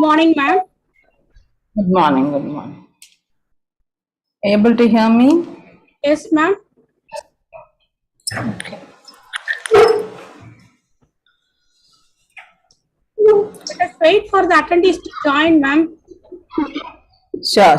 Morning, ma'am. Good morning, good morning. Able to hear me? Yes, ma'am. Okay. Let us wait for the attendees to join, ma'am. Sure.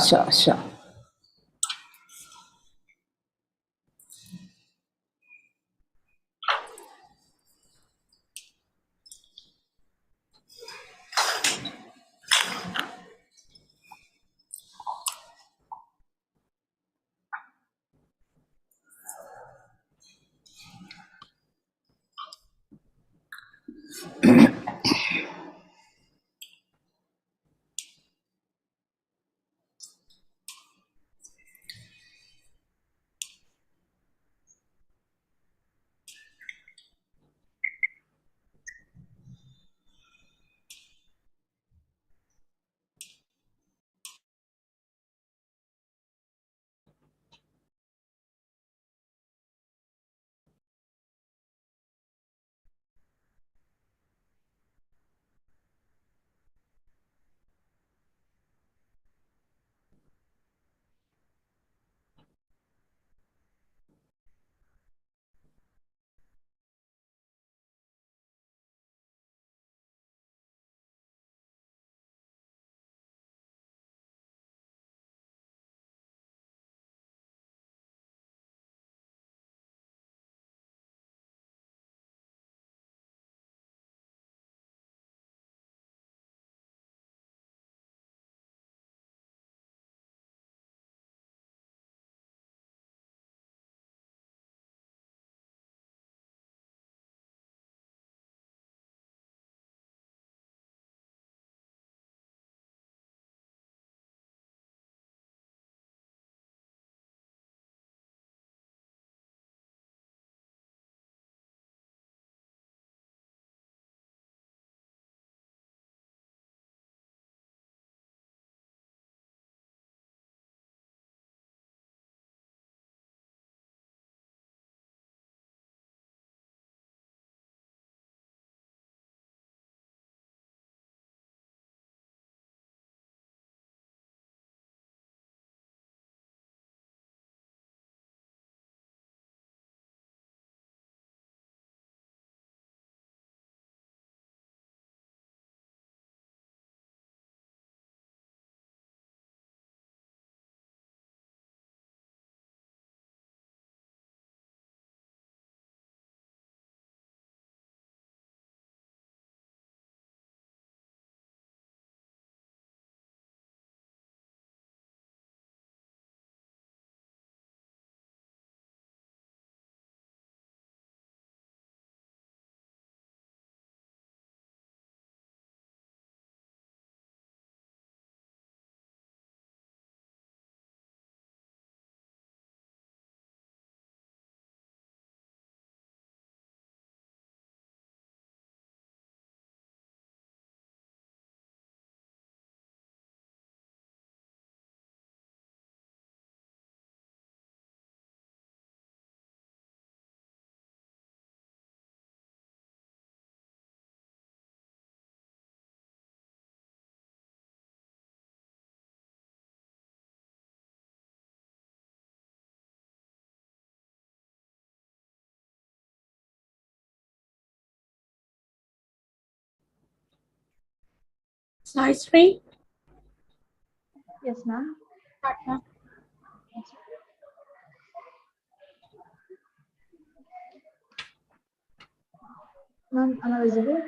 Sai Sri. Yes, ma'am. Start, ma'am. Ma'am, am I visible?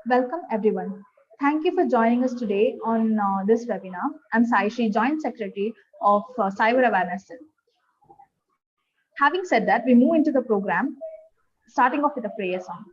Welcome, everyone. Thank you for joining us today on this webinar. I'm Saishi, Joint Secretary of Cyber Awareness Cell. Having said that, we move into the program, starting off with a prayer song.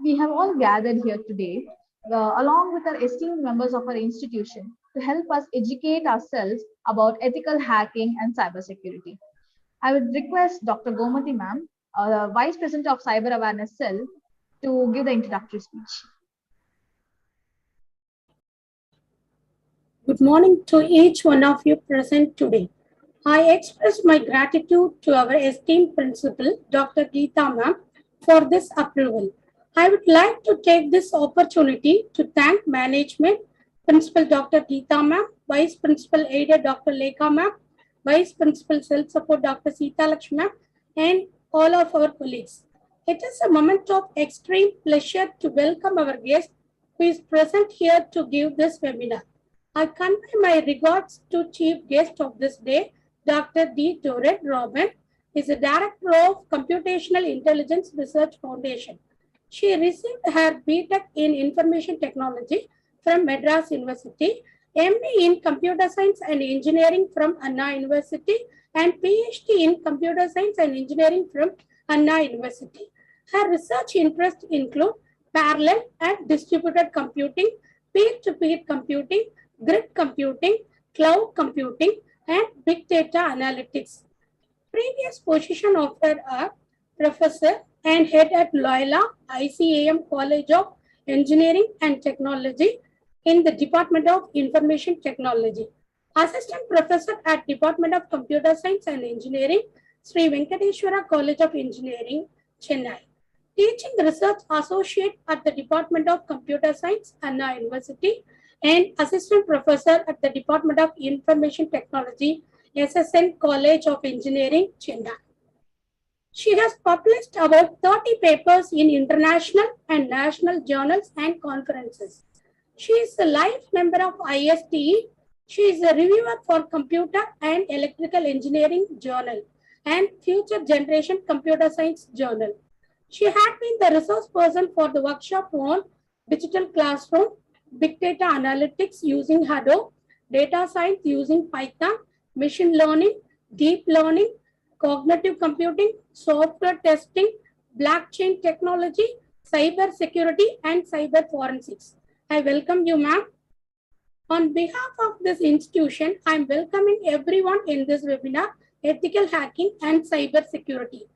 We have all gathered here today, along with our esteemed members of our institution, to help us educate ourselves about ethical hacking and cybersecurity. I would request Dr. Gomati ma'am, Vice President of Cyber Awareness Cell, to give the introductory speech. Good morning to each one of you present today. I express my gratitude to our esteemed principal, Dr. Geeta ma'am, for this approval. I would like to take this opportunity to thank management, Principal Dr. Geeta ma'am, Vice Principal Aided Dr. Lekha ma'am, Vice Principal Self-Support Dr. Sita Lakshmi ma'am, and all of our colleagues. It is a moment of extreme pleasure to welcome our guest who is present here to give this webinar. I convey my regards to chief guest of this day, Dr. D. Doreen Robin, is the Director of Computational Intelligence Research Foundation. She received her BTech in Information Technology from Madras University, MA in Computer Science and Engineering from Anna University, and PhD in Computer Science and Engineering from Anna University. Her research interests include parallel and distributed computing, peer-to-peer computing, grid computing, cloud computing, and big data analytics. Previous position of her are professor and head at Loyola ICAM College of Engineering and Technology in the Department of Information Technology. Assistant professor at Department of Computer Science and Engineering, Sri Venkateshwara College of Engineering, Chennai. Teaching research associate at the Department of Computer Science, Anna University, and assistant professor at the Department of Information Technology, SSN College of Engineering, Chennai. She has published about 30 papers in international and national journals and conferences. She is a life member of ISTE. She is a reviewer for Computer and Electrical Engineering Journal and Future Generation Computer Science Journal. She had been the resource person for the workshop on digital classroom, big data analytics using Hadoop, data science using Python, machine learning, deep learning, cognitive computing, software testing, blockchain technology, cyber security, and cyber forensics. I welcome you, ma'am. On behalf of this institution, I am welcoming everyone in this webinar, Ethical Hacking and Cyber Security.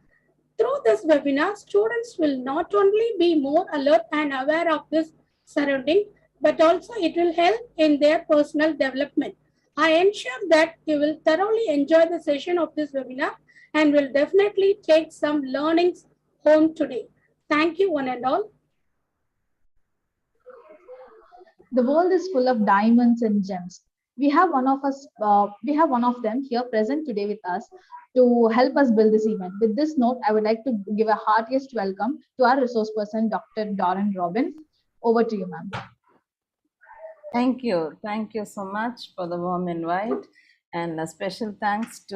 Through this webinar, students will not only be more alert and aware of this surrounding, but also it will help in their personal development. I ensure that you will thoroughly enjoy the session of this webinar and will definitely take some learnings home today. Thank you, one and all. The world is full of diamonds and gems. We have one of them here present today with us to help us build this event. With this note, I would like to give a heartiest welcome to our resource person, Dr. Doreen Robin. Over to you, ma'am. Thank you. Thank you so much for the warm invite. And a special thanks to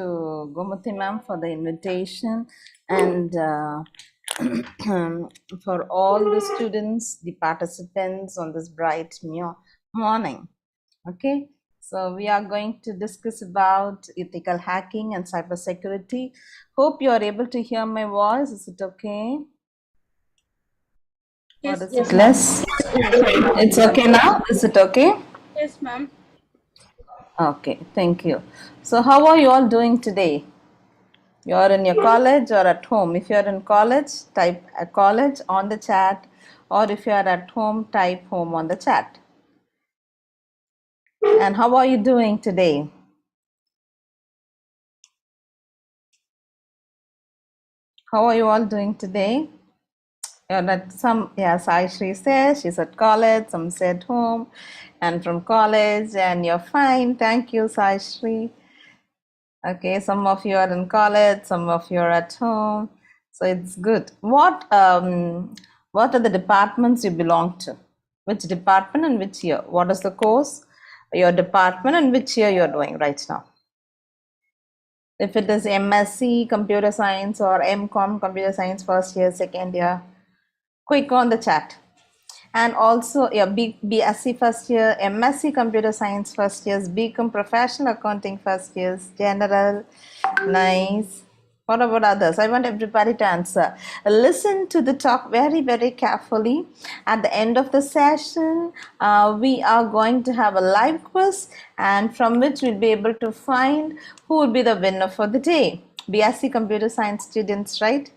Gomati ma'am for the invitation and for all the students, the participants on this bright morning. Okay, so we are going to discuss about ethical hacking and cybersecurity. Hope you are able to hear my voice. Is it okay? Yes, Yes. It's okay now? Is it okay? Yes, ma'am. Okay, thank you. So how are you all doing today? You are in your college or at home? If you are in college, type college on the chat, or if you are at home, type home on the chat. And how are you doing today? How are you all doing today? Sai Shri says she's at college, some said home, and from college, and you're fine. Thank you, Sai Shri. Okay, some of you are in college, some of you are at home, so it's good. What are the departments you belong to? Which department and which year? What is the course, your department, and which year you're doing right now? If it is MSc Computer Science or MCom Computer Science first year, second year, quick on the chat. And also BSc first year, MSc Computer Science first years, BCom Professional Accounting first years, General, nice. What about others? I want everybody to answer. Listen to the talk very, very carefully. At the end of the session, we are going to have a live quiz, and from which we'll be able to find who will be the winner for the day. BSc Computer Science students, right?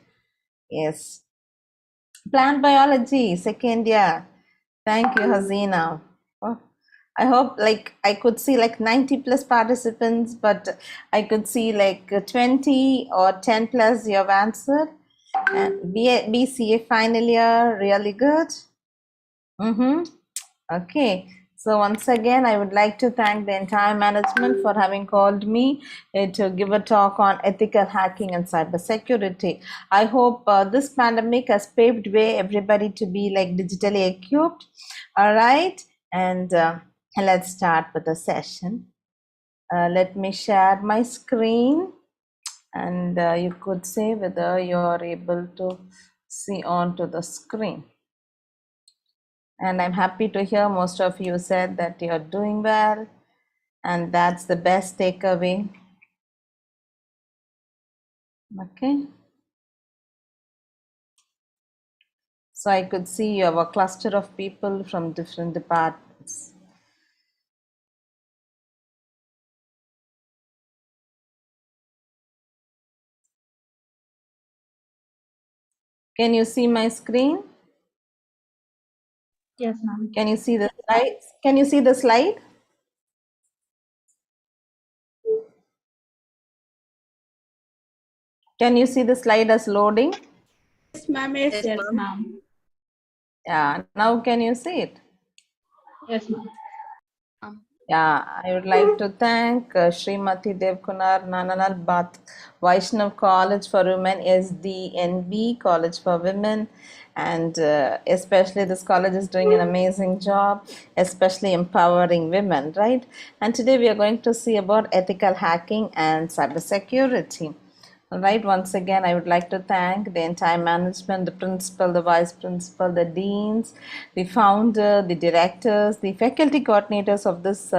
Yes. Plant Biology, second year. Thank you, Hasina. Oh, I hope like I could see like 90 plus participants, but I could see like 20 or 10 plus you have answered. And BCA final year, really good. Okay. So once again, I would like to thank the entire management for having called me to give a talk on ethical hacking and cybersecurity. I hope this pandemic has paved way everybody to be like digitally equipped. All right. And let's start with the session. Let me share my screen, and you could say whether you're able to see onto the screen. And I'm happy to hear most of you said that you're doing well, and that's the best takeaway. Okay. So I could see you have a cluster of people from different departments. Can you see my screen? Yes, ma'am. Can you see the slides? Can you see the slide? Can you see the slide as loading? Yes, ma'am. Yes, Yes, ma'am. Yeah, now can you see it? Yes, ma'am. Yeah, I would like to thank Srimati Devkunar Nananal Bhatt, Vaishnav College for Women, SDNB College for Women, and especially this college is doing an amazing job, especially empowering women, right? And today we are going to see about ethical hacking and cybersecurity. All right, once again, I would like to thank the entire management, the principal, the vice principal, the deans, the founder, the directors, the faculty coordinators of this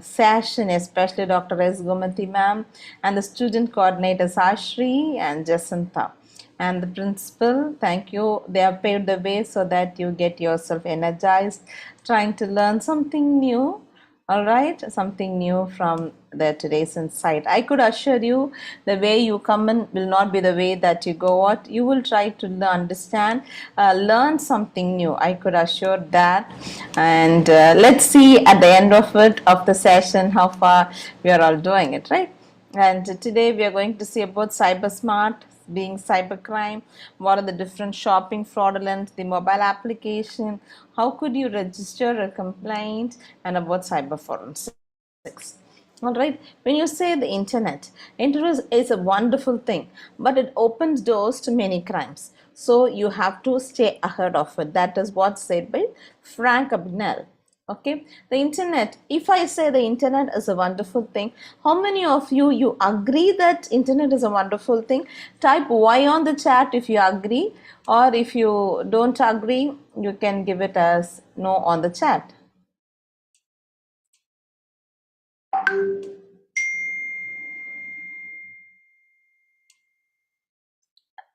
session, especially Dr. S. Gomati ma'am, and the student coordinators Ashri and Jacinta. And the principal, thank you. They have paved the way so that you get yourself energized, trying to learn something new. All right, something new from the today's insight. I could assure you the way you come in will not be the way that you go out. You will try to understand, learn something new. I could assure that. And let's see at the end of it, of the session, how far we are all doing it, right? And today we are going to see about cyber smart, being cybercrime, what are the different shopping fraudulent, the mobile application, how could you register a complaint, and about cyber forensics. All right, when you say the internet is a wonderful thing, but it opens doors to many crimes. So you have to stay ahead of it. That is what's said by Frank Abagnale. Okay, the internet, if I say the internet is a wonderful thing, how many of you agree that internet is a wonderful thing? Type Y on the chat if you agree, or if you don't agree, you can give it as no on the chat.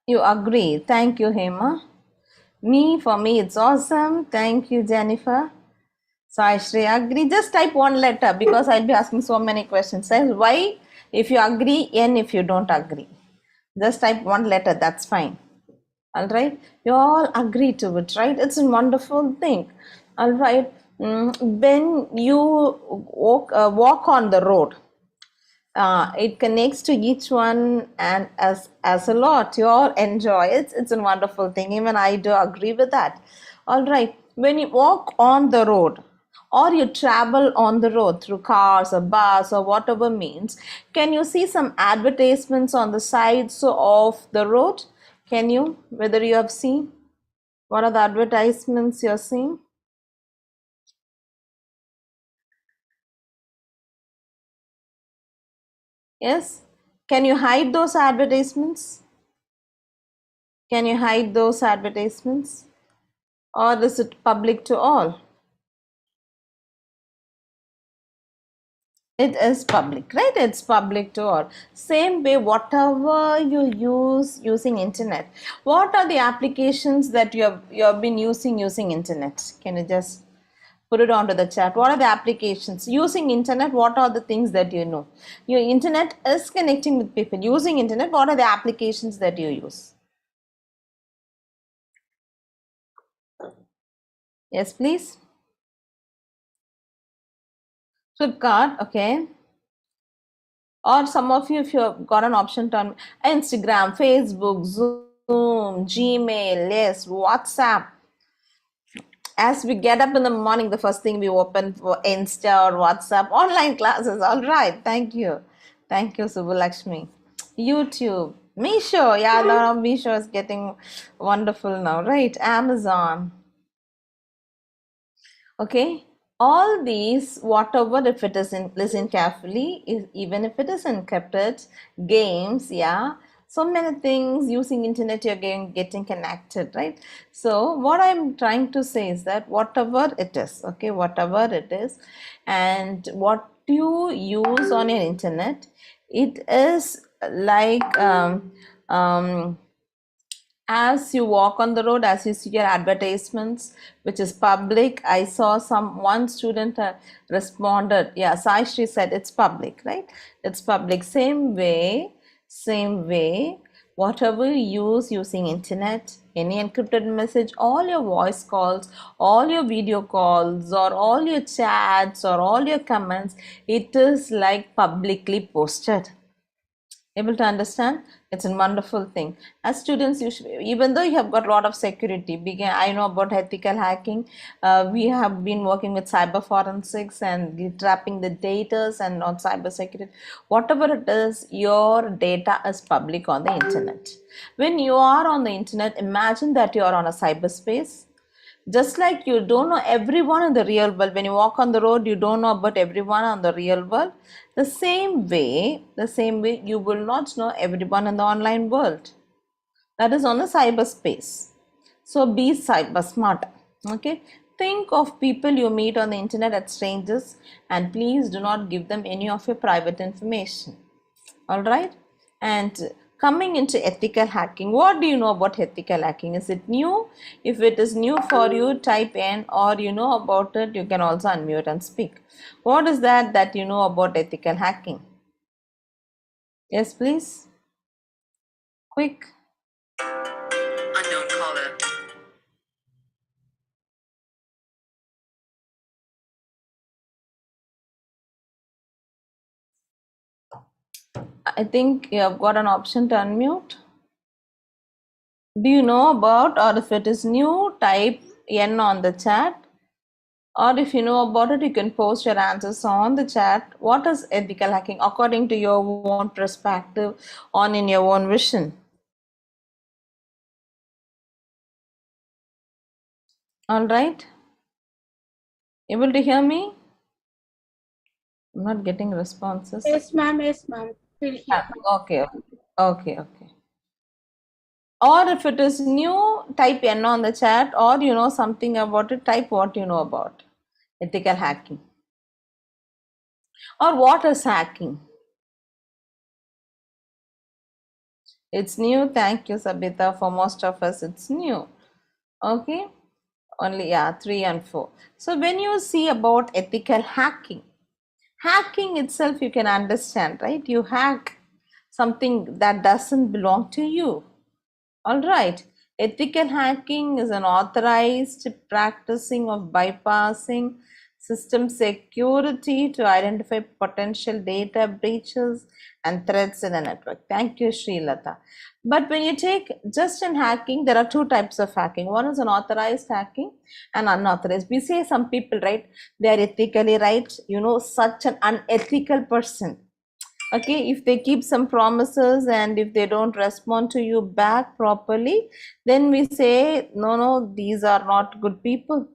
You agree. Thank you, Hema. For me, it's awesome. Thank you, Jennifer. So I should agree. Just type one letter because I'll be asking so many questions. Says Y if you agree, N if you don't agree. Just type one letter. That's fine. All right. You all agree to it, right? It's a wonderful thing. All right. When you walk on the road, it connects to each one, and as a lot you all enjoy it's a wonderful thing. Even I do agree with that. All right, when you walk on the road or you travel on the road through cars or bus or whatever means, can you see some advertisements on the sides of the road? Can you, whether you have seen, what are the advertisements you're seeing? Yes, can you hide those advertisements? Can you hide those advertisements? Or is it public to all? It is public, right? It's public to all. Same way, whatever you use using internet, what are the applications that you have been using internet? Can you just put it onto the chat? What are the applications using internet? What are the things that you know? Your internet is connecting with people. Using internet, what are the applications that you use? Yes, please. Flipkart, okay. Or some of you, if you've got an option to Instagram, Facebook, Zoom, Gmail, yes, WhatsApp. As we get up in the morning, the first thing we open for Insta or WhatsApp, online classes. All right, thank you. Thank you, Subulakshmi. YouTube, Meesho, yeah, a lot of Meesho is getting wonderful now, right? Amazon. Okay, all these, whatever, if it is in, listen carefully, is even if it is encrypted, games, yeah, so many things using internet, you're getting connected, right? So what I'm trying to say is that whatever it is, okay, whatever it is, and what you use on your internet, it is like as you walk on the road, as you see your advertisements, which is public. I saw one student responded, yeah, Sai Shri said it's public, right? It's public. Same way, whatever you use using internet, any encrypted message, all your voice calls, all your video calls, or all your chats, or all your comments, it is like publicly posted. Able to understand? It's a wonderful thing. As students, you should, even though you have got a lot of security, I know about ethical hacking. We have been working with cyber forensics and trapping the data and on cyber security. Whatever it is, your data is public on the internet. When you are on the internet, imagine that you are on a cyberspace. Just like you don't know everyone in the real world, when you walk on the road, you don't know about everyone on the real world. The same way, you will not know everyone in the online world. That is on the cyberspace. So be cyber smart. Okay. Think of people you meet on the internet as strangers, and please do not give them any of your private information. All right. And coming into ethical hacking, what do you know about ethical hacking? Is it new? If it is new for you, type in, or you know about it, you can also unmute and speak. What is that you know about ethical hacking? Yes, please. Quick. Unknown caller. I think you have got an option to unmute. Do you know about, or if it is new, type N on the chat. Or if you know about it, you can post your answers on the chat. What is ethical hacking according to your own perspective, on in your own vision? All right. Able to hear me? I'm not getting responses. Yes, ma'am. Yes, ma'am. We'll hear. Okay. Or if it is new, type N on the chat, or you know something about it, type what you know about ethical hacking. Or what is hacking? It's new. Thank you, Sabita. For most of us, it's new. Okay. Only, yeah, 3 and 4. So when you see about ethical hacking itself, you can understand, right? You hack something that doesn't belong to you. All right. Ethical hacking is an authorized practicing of bypassing system security to identify potential data breaches and threats in a network. Thank you, Srilata. But when you take just in hacking, there are two types of hacking. One is an authorized hacking and unauthorized. We say some people, right, they are ethically right, such an unethical person. Okay, if they keep some promises and if they don't respond to you back properly, then we say no, these are not good people.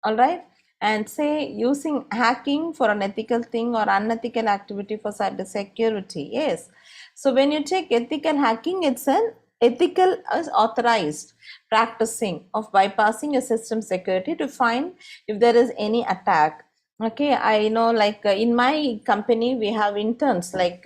All right. And say using hacking for an ethical thing or unethical activity for cyber security. Yes. So when you take ethical hacking, it's an ethical authorized practicing of bypassing a system security to find if there is any attack. Okay, I know, like in my company, we have interns, like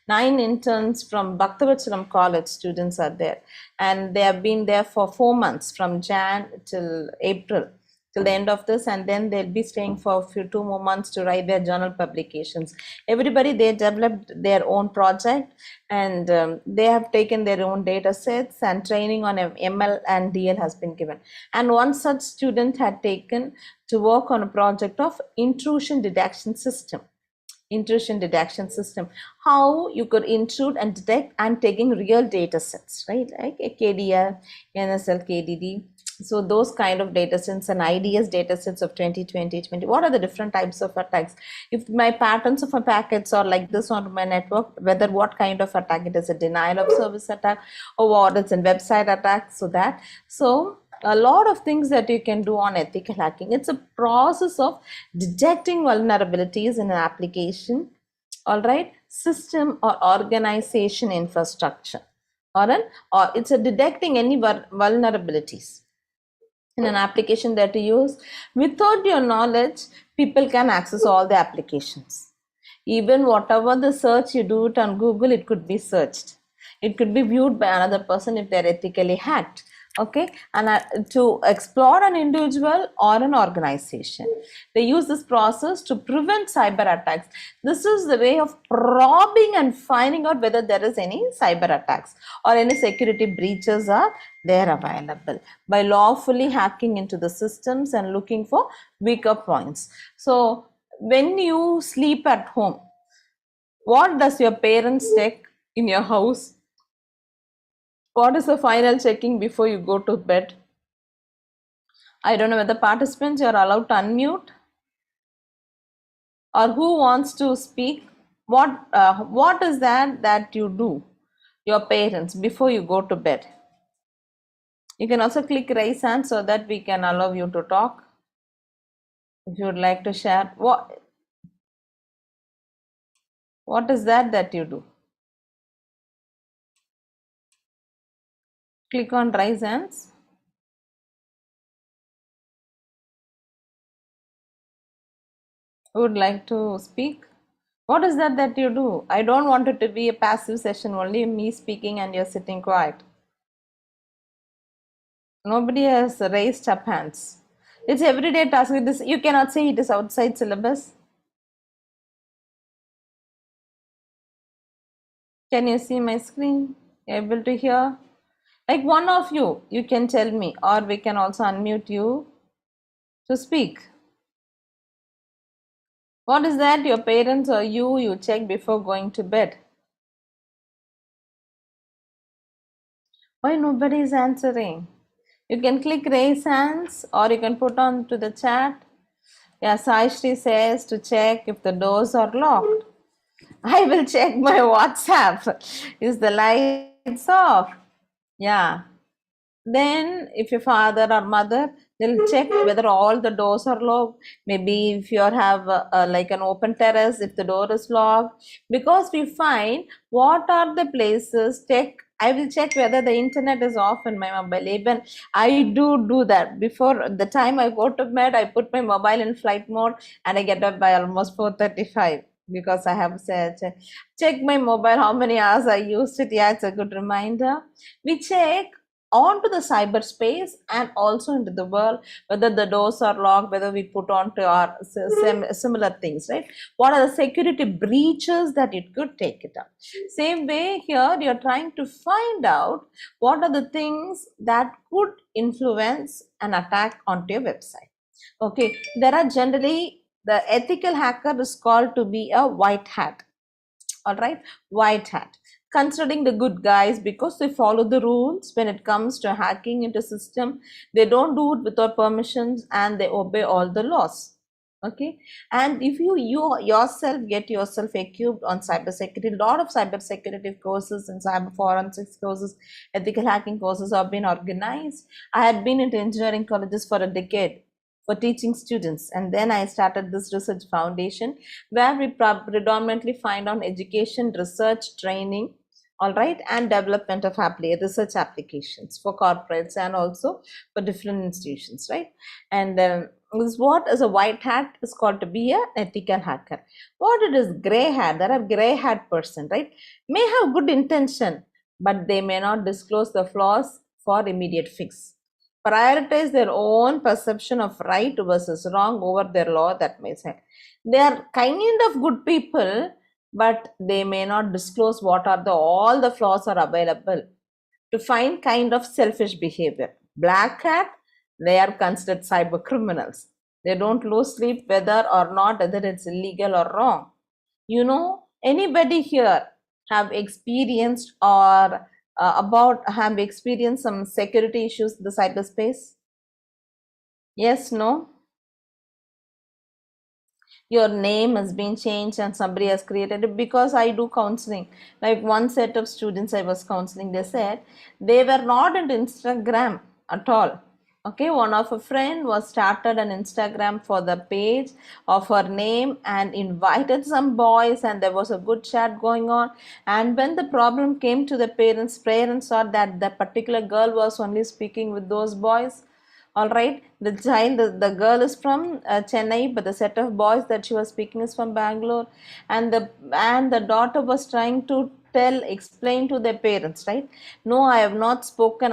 9 interns from Bhaktavachalam College students are there, and they have been there for 4 months from Jan till April, till the end of this, and then they'll be staying for a few 2 more months to write their journal publications. Everybody, they developed their own project, and they have taken their own data sets, and training on ML and DL has been given. And one such student had taken to work on a project of intrusion detection system, how you could intrude and detect and taking real data sets, right, like a KDR, NSL, KDD. So those kind of data sets and IDS data sets of 2020, what are the different types of attacks? If my patterns of my packets are like this on my network, whether what kind of attack it is, a denial of service attack or what is a website attack. So a lot of things that you can do on ethical hacking. It's a process of detecting vulnerabilities in an application, all right, system or organization infrastructure, or it's a detecting any vulnerabilities in an application that you use. Without your knowledge, people can access all the applications. Even whatever the search you do it on Google, it could be searched. It could be viewed by another person if they're ethically hacked. Okay, and to explore an individual or an organization, they use this process to prevent cyber attacks. This is the way of probing and finding out whether there is any cyber attacks or any security breaches are there available by lawfully hacking into the systems and looking for weaker points. So when you sleep at home, what does your parents check in your house? What is the final checking before you go to bed? I don't know whether participants are allowed to unmute or who wants to speak. What is that you do, your parents, before you go to bed? You can also click raise hand so that we can allow you to talk if you would like to share. What is that you do? Click on raise hands. Who would like to speak? What is that you do? I don't want it to be a passive session, only me speaking and you're sitting quiet. Nobody has raised up hands. It's everyday task. This you cannot say it is outside syllabus. Can you see my screen? Able to hear? Like one of you can tell me, or we can also unmute you to speak. What is that your parents or you check before going to bed? Why nobody is answering? You can click raise hands or you can put on to the chat. Yeah, Saishri says to check if the doors are locked. I will check my WhatsApp. Is the lights off? Yeah. Then if your father or mother, they'll check whether all the doors are locked. Maybe if you have like an open terrace, if the door is locked, because we find what are the places. I will check whether the internet is off in my mobile. Even I do that before the time I go to bed. I put my mobile in flight mode and I get up by almost 4:35 because I have said check my mobile how many hours I used it. Yeah, it's a good reminder. We check onto the cyberspace and also into the world, whether the doors are locked, whether we put onto our similar things, right? What are the security breaches that it could take it up? Same way here, you're trying to find out what are the things that could influence an attack onto your website. Okay, there are generally, the ethical hacker is called to be a white hat. All right, white hat, considering the good guys because they follow the rules when it comes to hacking into system. They don't do it without permissions and they obey all the laws. Okay, and if you yourself get yourself equipped on cybersecurity, a lot of cybersecurity courses and cyber forensics courses, ethical hacking courses have been organized. I had been into engineering colleges for a decade for teaching students, and then I started this research foundation where we predominantly find on education, research, training all right, and development of research applications for corporates and also for different institutions, right? And this what is a white hat is called to be an ethical hacker. What it is gray hat, there are gray hat person, right, may have good intention, but they may not disclose the flaws for immediate fix, prioritize their own perception of right versus wrong over their law. That may say they are kind of good people, but they may not disclose what are the all the flaws are available to find kind of selfish behavior. Black hat, they are considered cyber criminals. They don't lose sleep whether or not whether it's illegal or wrong. You know, anybody here have experienced or have experienced some security issues in the cyberspace? Yes, no? Your name has been changed and somebody has created it, because I do counseling. Like one set of students I was counseling, they said they were not into Instagram at all. Okay, one of a friend was started an Instagram for the page of her name and invited some boys, and there was a good chat going on. And when the problem came to the parents saw that the particular girl was only speaking with those boys. All right, the girl is from Chennai, but the set of boys that she was speaking is from Bangalore, and the daughter was trying to explain to their parents, right? No, I have not spoken,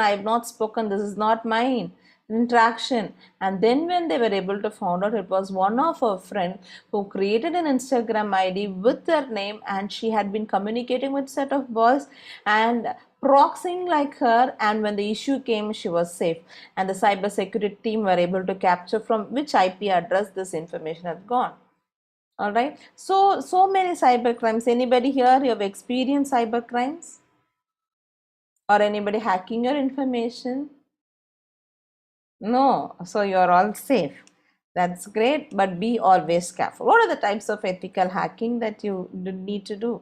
this is not mine interaction. And then when they were able to find out, it was one of her friend who created an Instagram ID with their name, and she had been communicating with set of boys and proxying like her. And when the issue came, she was safe, and the cyber security team were able to capture from which IP address this information had gone. All right, so many cyber crimes. Anybody here, you have experienced cyber crimes or anybody hacking your information? No, so you're all safe. That's great, but be always careful. What are the types of ethical hacking that you need to do?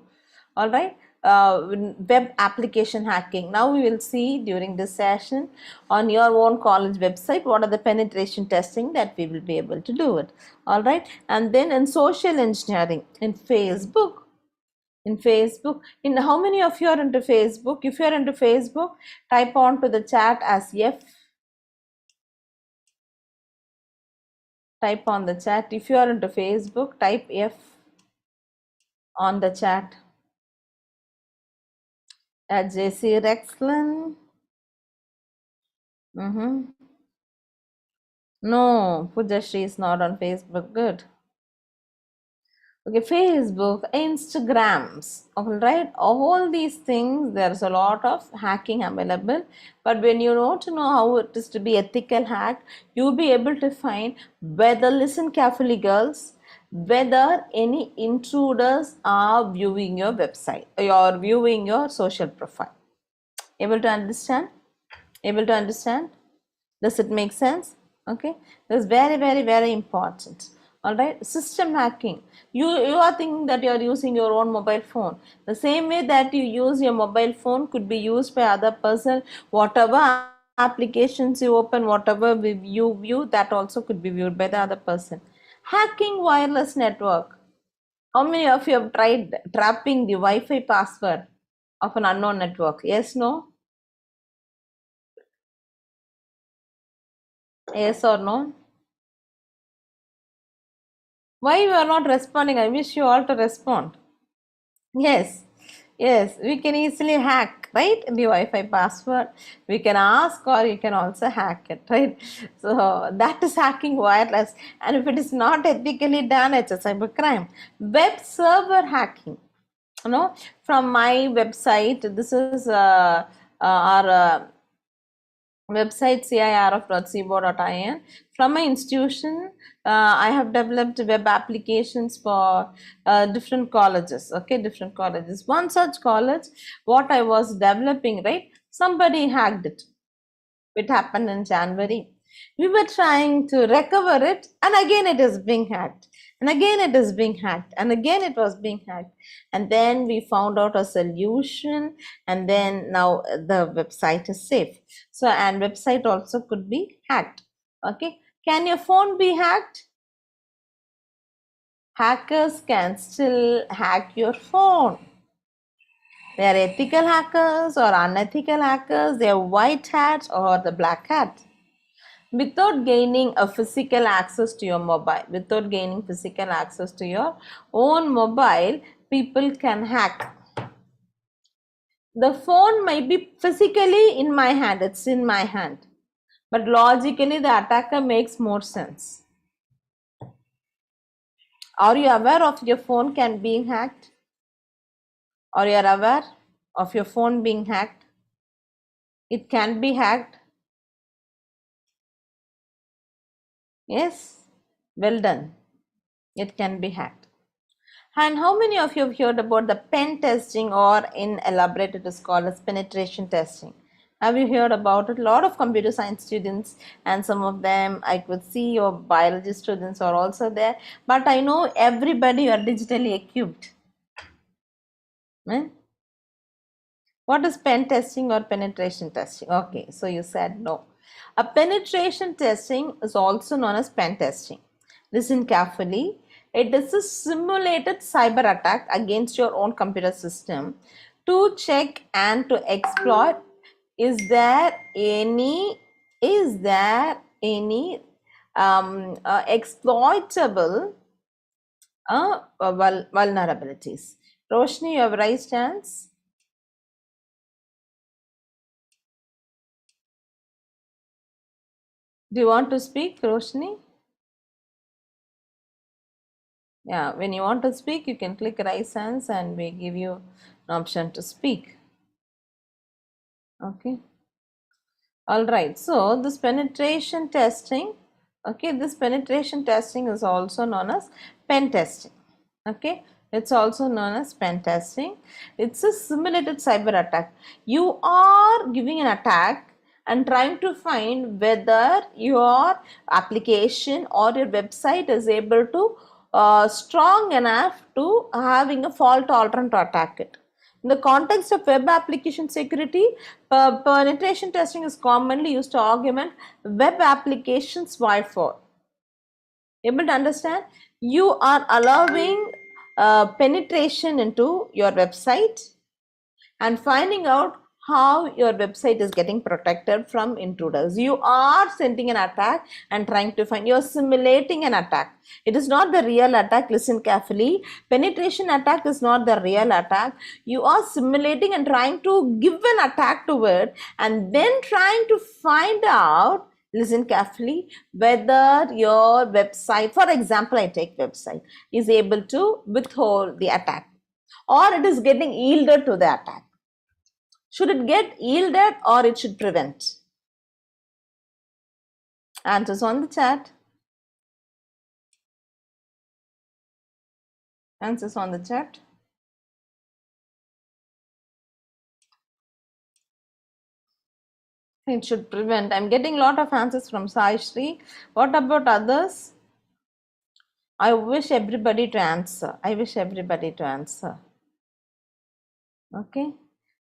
All right, web application hacking. Now we will see during this session on your own college website what are the penetration testing that we will be able to do it. All right, and then in social engineering in Facebook. In how many of you are into Facebook? If you are into Facebook, type on to the chat as F. Type on the chat. If you are into Facebook, type F on the chat. At JC Rexlin. No, Pujashri is not on Facebook. Good. Okay, Facebook, Instagrams, all right, all these things, there's a lot of hacking available, but when you know to know how it is to be ethical hack, you'll be able to find whether, listen carefully girls, whether any intruders are viewing your website or viewing your social profile. Able to understand? Able to understand? Does it make sense? Okay, that's very, very, very important. All right, system hacking. You are thinking that you are using your own mobile phone. The same way that you use your mobile phone could be used by other person. Whatever applications you open, whatever you view, that also could be viewed by the other person. Hacking wireless network. How many of you have tried trapping the Wi-Fi password of an unknown network? Yes, no? Yes or no? Why you are not responding? I wish you all to respond. Yes, yes, we can easily hack, right? The Wi-Fi password. We can ask, or you can also hack it, right? So that is hacking wireless. And if it is not ethically done, it's a cyber crime. Web server hacking. You know, from my website, this is our website cirf.cbo.in. From my institution, I have developed web applications for different colleges. Okay, different colleges. One such college, what I was developing, right, somebody hacked it. It happened in January. We were trying to recover it, and again it is being hacked, and again it is being hacked, and again it was being hacked. And then we found out a solution, and then now the website is safe. So, and website also could be hacked. Okay, can your phone be hacked? Hackers can still hack your phone. They are ethical hackers or unethical hackers. They are white hats or the black hat. Without gaining a physical access to your mobile, without gaining physical access to your own mobile, people can hack. The phone might be physically in my hand, it's in my hand, but logically the attacker makes more sense. Are you aware of your phone can being hacked? Are you aware of your phone being hacked? It can be hacked. Yes, well done. It can be hacked. And how many of you have heard about the pen testing, or in elaborate it is called as penetration testing? Have you heard about it? A lot of computer science students, and some of them I could see your biology students are also there, but I know everybody are digitally equipped. What is pen testing or penetration testing? Okay, so you said no. A penetration testing is also known as pen testing. Listen carefully. It is a simulated cyber attack against your own computer system to check and to exploit. Is there any exploitable vulnerabilities? Roshni, you have raised hands. Do you want to speak, Roshni? Yeah, when you want to speak, you can click raise hands and we give you an option to speak. Okay. All right. So this penetration testing, okay, this penetration testing is also known as pen testing. Okay. It's also known as pen testing. It's a simulated cyber attack. You are giving an attack and trying to find whether your application or your website is able to strong enough to having a fault tolerant to attack it. In the context of web application security, penetration testing is commonly used to augment web applications wirefall. Able to understand? You are allowing penetration into your website and finding out how your website is getting protected from intruders. You are sending an attack and trying to find, you're simulating an attack. It is not the real attack. Listen carefully. Penetration attack is not the real attack. You are simulating and trying to give an attack to it and then trying to find out, listen carefully, whether your website, for example, I take website, is able to withhold the attack or it is getting yielded to the attack. Should it get yielded or it should prevent? Answers on the chat. Answers on the chat. It should prevent. I'm getting a lot of answers from Sai Shri. What about others? I wish everybody to answer. I wish everybody to answer. Okay.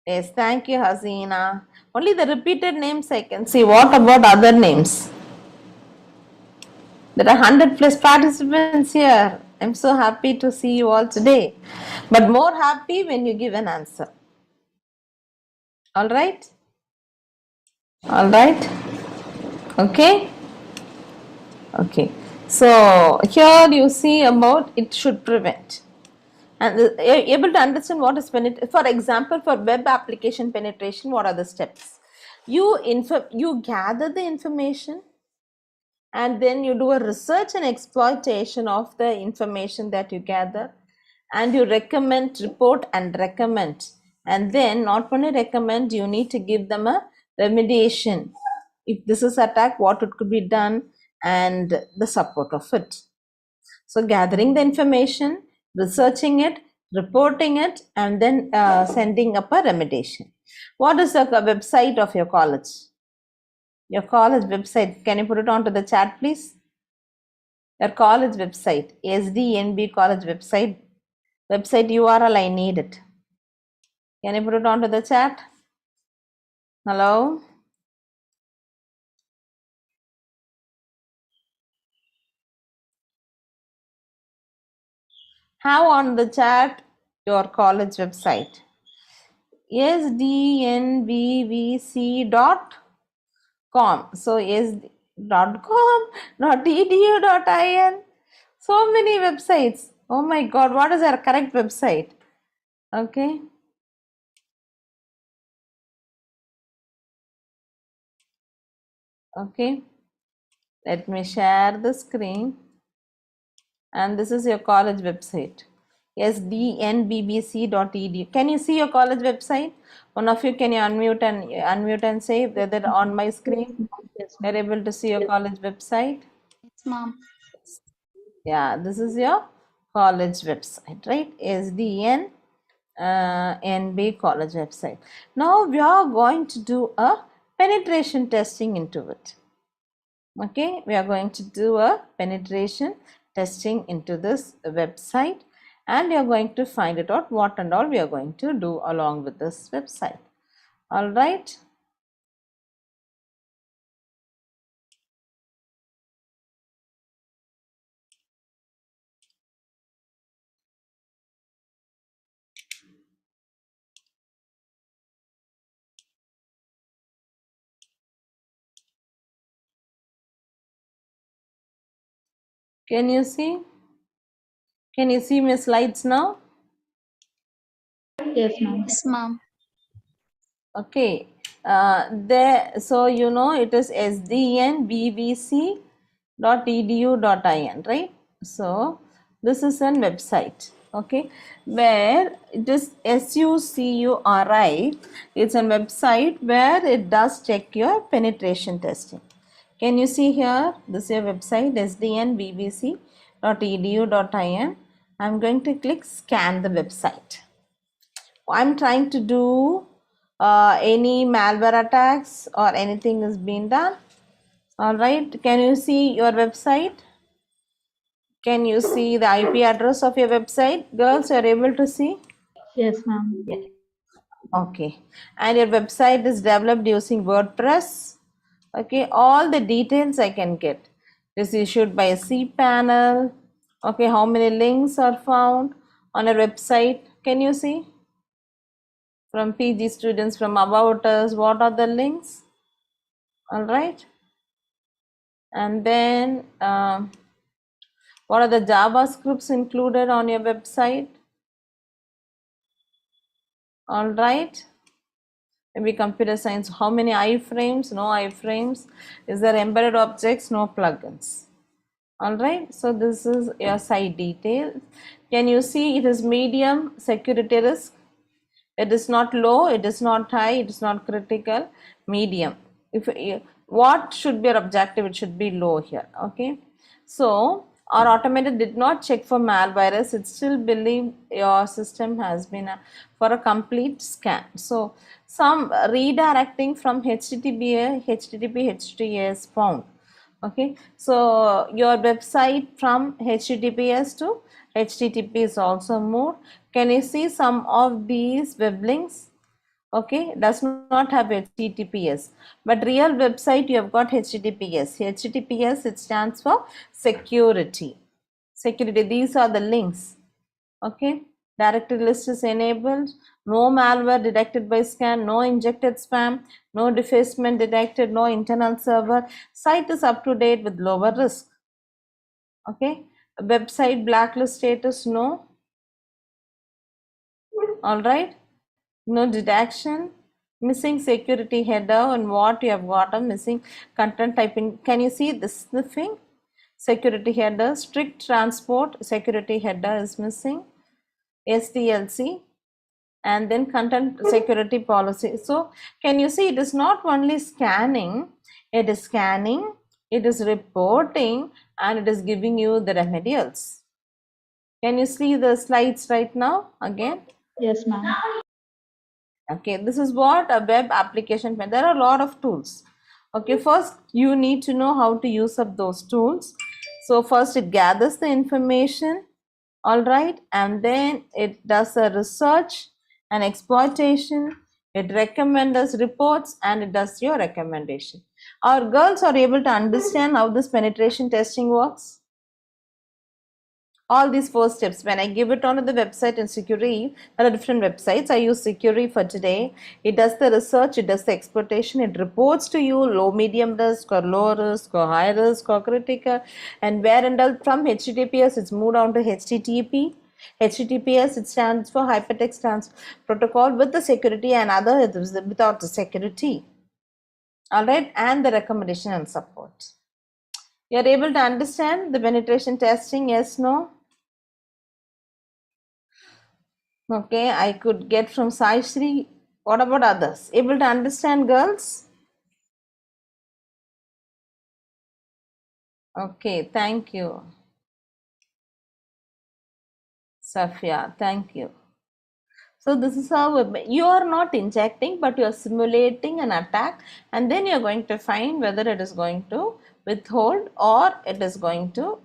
Yes, thank you, Hasina. Only the repeated names I can see. What about other names? There are 100 plus participants here. I'm so happy to see you all today. But more happy when you give an answer. All right? All right? Okay? Okay. So here you see about it should prevent. And able to understand what is penetration. For example, for web application penetration, what are the steps? You gather the information and then you do a research and exploitation of the information that you gather, and you recommend, report and recommend, and then not only recommend, you need to give them a remediation. If this is attack, what it could be done and the support of it. So gathering the information, researching it, reporting it, and then sending up a remediation. What is the website of your college? Your college website, can you put it onto the chat, please? Your college website, SDNB college website URL, I need it. Can you put it onto the chat? Hello? Have on the chat your college website. sdnbbc.com. So .com, .edu, .in. So many websites. Oh my God, what is our correct website? Okay. Okay. Let me share the screen. And this is your college website. sdnbbc.edu. Can you see your college website? One of you, can you unmute and say whether on my screen Yes, you're able to see your college website? Yes, ma'am. Yeah, this is your college website, right? SDN NB college website. Now we are going to do a penetration testing into it. Okay, we are going to do a penetration testing into this website, and you are going to find it out what and all we are going to do along with this website. All right. Can you see? Can you see my slides now? yes, ma'am. Yes, ma'am. Okay, there, so you know it is sdnbbc.edu.in, right? So this is a website, okay, where it is SUCURI. It's a website where it does check your penetration testing. Can you see here? This is your website sdnbbc.edu.in. I'm going to click scan the website. I'm trying to do any malware attacks or anything is being done. All right, can you see your website? Can you see the IP address of your website? Girls, you're able to see? Yes, ma'am. Yeah. Okay, and your website is developed using WordPress. Okay, all the details I can get. This is issued by a cPanel. Okay, how many links are found on a website? Can you see? From PG students, from about us, what are the links? All right, and then what are the JavaScripts included on your website? All right, maybe computer science, how many iframes? No iframes. Is there embedded objects? No plugins. All right, so this is your site details. Can you see it is medium security risk? It is not low, it is not high, it is not critical, medium. If what should be your objective? It should be low here. Okay, so our automated did not check for malvirus. It still believe your system has been for a complete scan. So some redirecting from HTTP HTTPS found. Okay, so your website from HTTPS to HTTP is also moved. Can you see some of these web links? Okay, does not have HTTPS, but real website you have got HTTPS. HTTPS, it stands for security. Security, these are the links. Okay, directory list is enabled, no malware detected by scan, no injected spam, no defacement detected, no internal server, site is up to date with lower risk. Okay, website blacklist status, no. All right, no detection, missing security header, and what you have got a missing content typing. Can you see this sniffing? Security header, strict transport, security header is missing, SDLC, and then content security policy. So can you see it is not only scanning, it is scanning, it is reporting, and it is giving you the remedials. Can you see the slides right now again? Yes, ma'am. Okay, this is what a web application. There are a lot of tools. Okay, first you need to know how to use up those tools. So first it gathers the information, all right, and then it does a research and exploitation. It recommends reports and it does your recommendation. Our girls are able to understand how this penetration testing works. All these 4 steps, when I give it onto the website in Security, there are different websites. I use Security for today. It does the research, it does the exploitation, it reports to you low, medium risk or low risk or high risk or critical, and where and all from HTTPS it's moved on to HTTP. HTTPS, it stands for Hypertext Transfer Protocol with the security, and other without the security. Alright, and the recommendation and support. You are able to understand the penetration testing? Yes, no? Okay, I could get from Sai Shri. What about others? Able to understand, girls? Okay, thank you. Safia, thank you. So this is how you are not injecting, but you are simulating an attack, and then you are going to find whether it is going to withhold or it is going to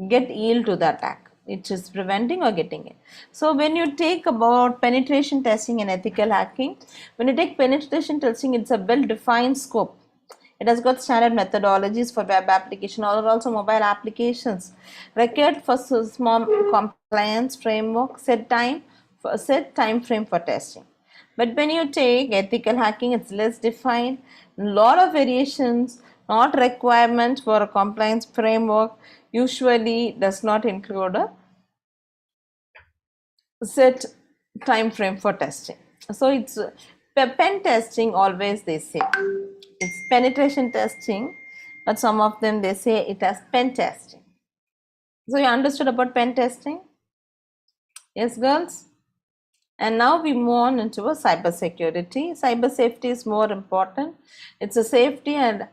get yield to the attack. It is preventing or getting it. So when you take about penetration testing and ethical hacking, when you take penetration testing, it's a well-defined scope. It has got standard methodologies for web application or also mobile applications. Required for small compliance framework, set time frame for testing. But when you take ethical hacking, it's less defined, lot of variations, not requirement for a compliance framework, usually does not include a set time frame for testing. So it's pen testing, always they say it's penetration testing, but some of them they say it as pen testing. So you understood about pen testing? Yes, girls? And now we move on into a cyber security. Cyber safety is more important. It's a safety and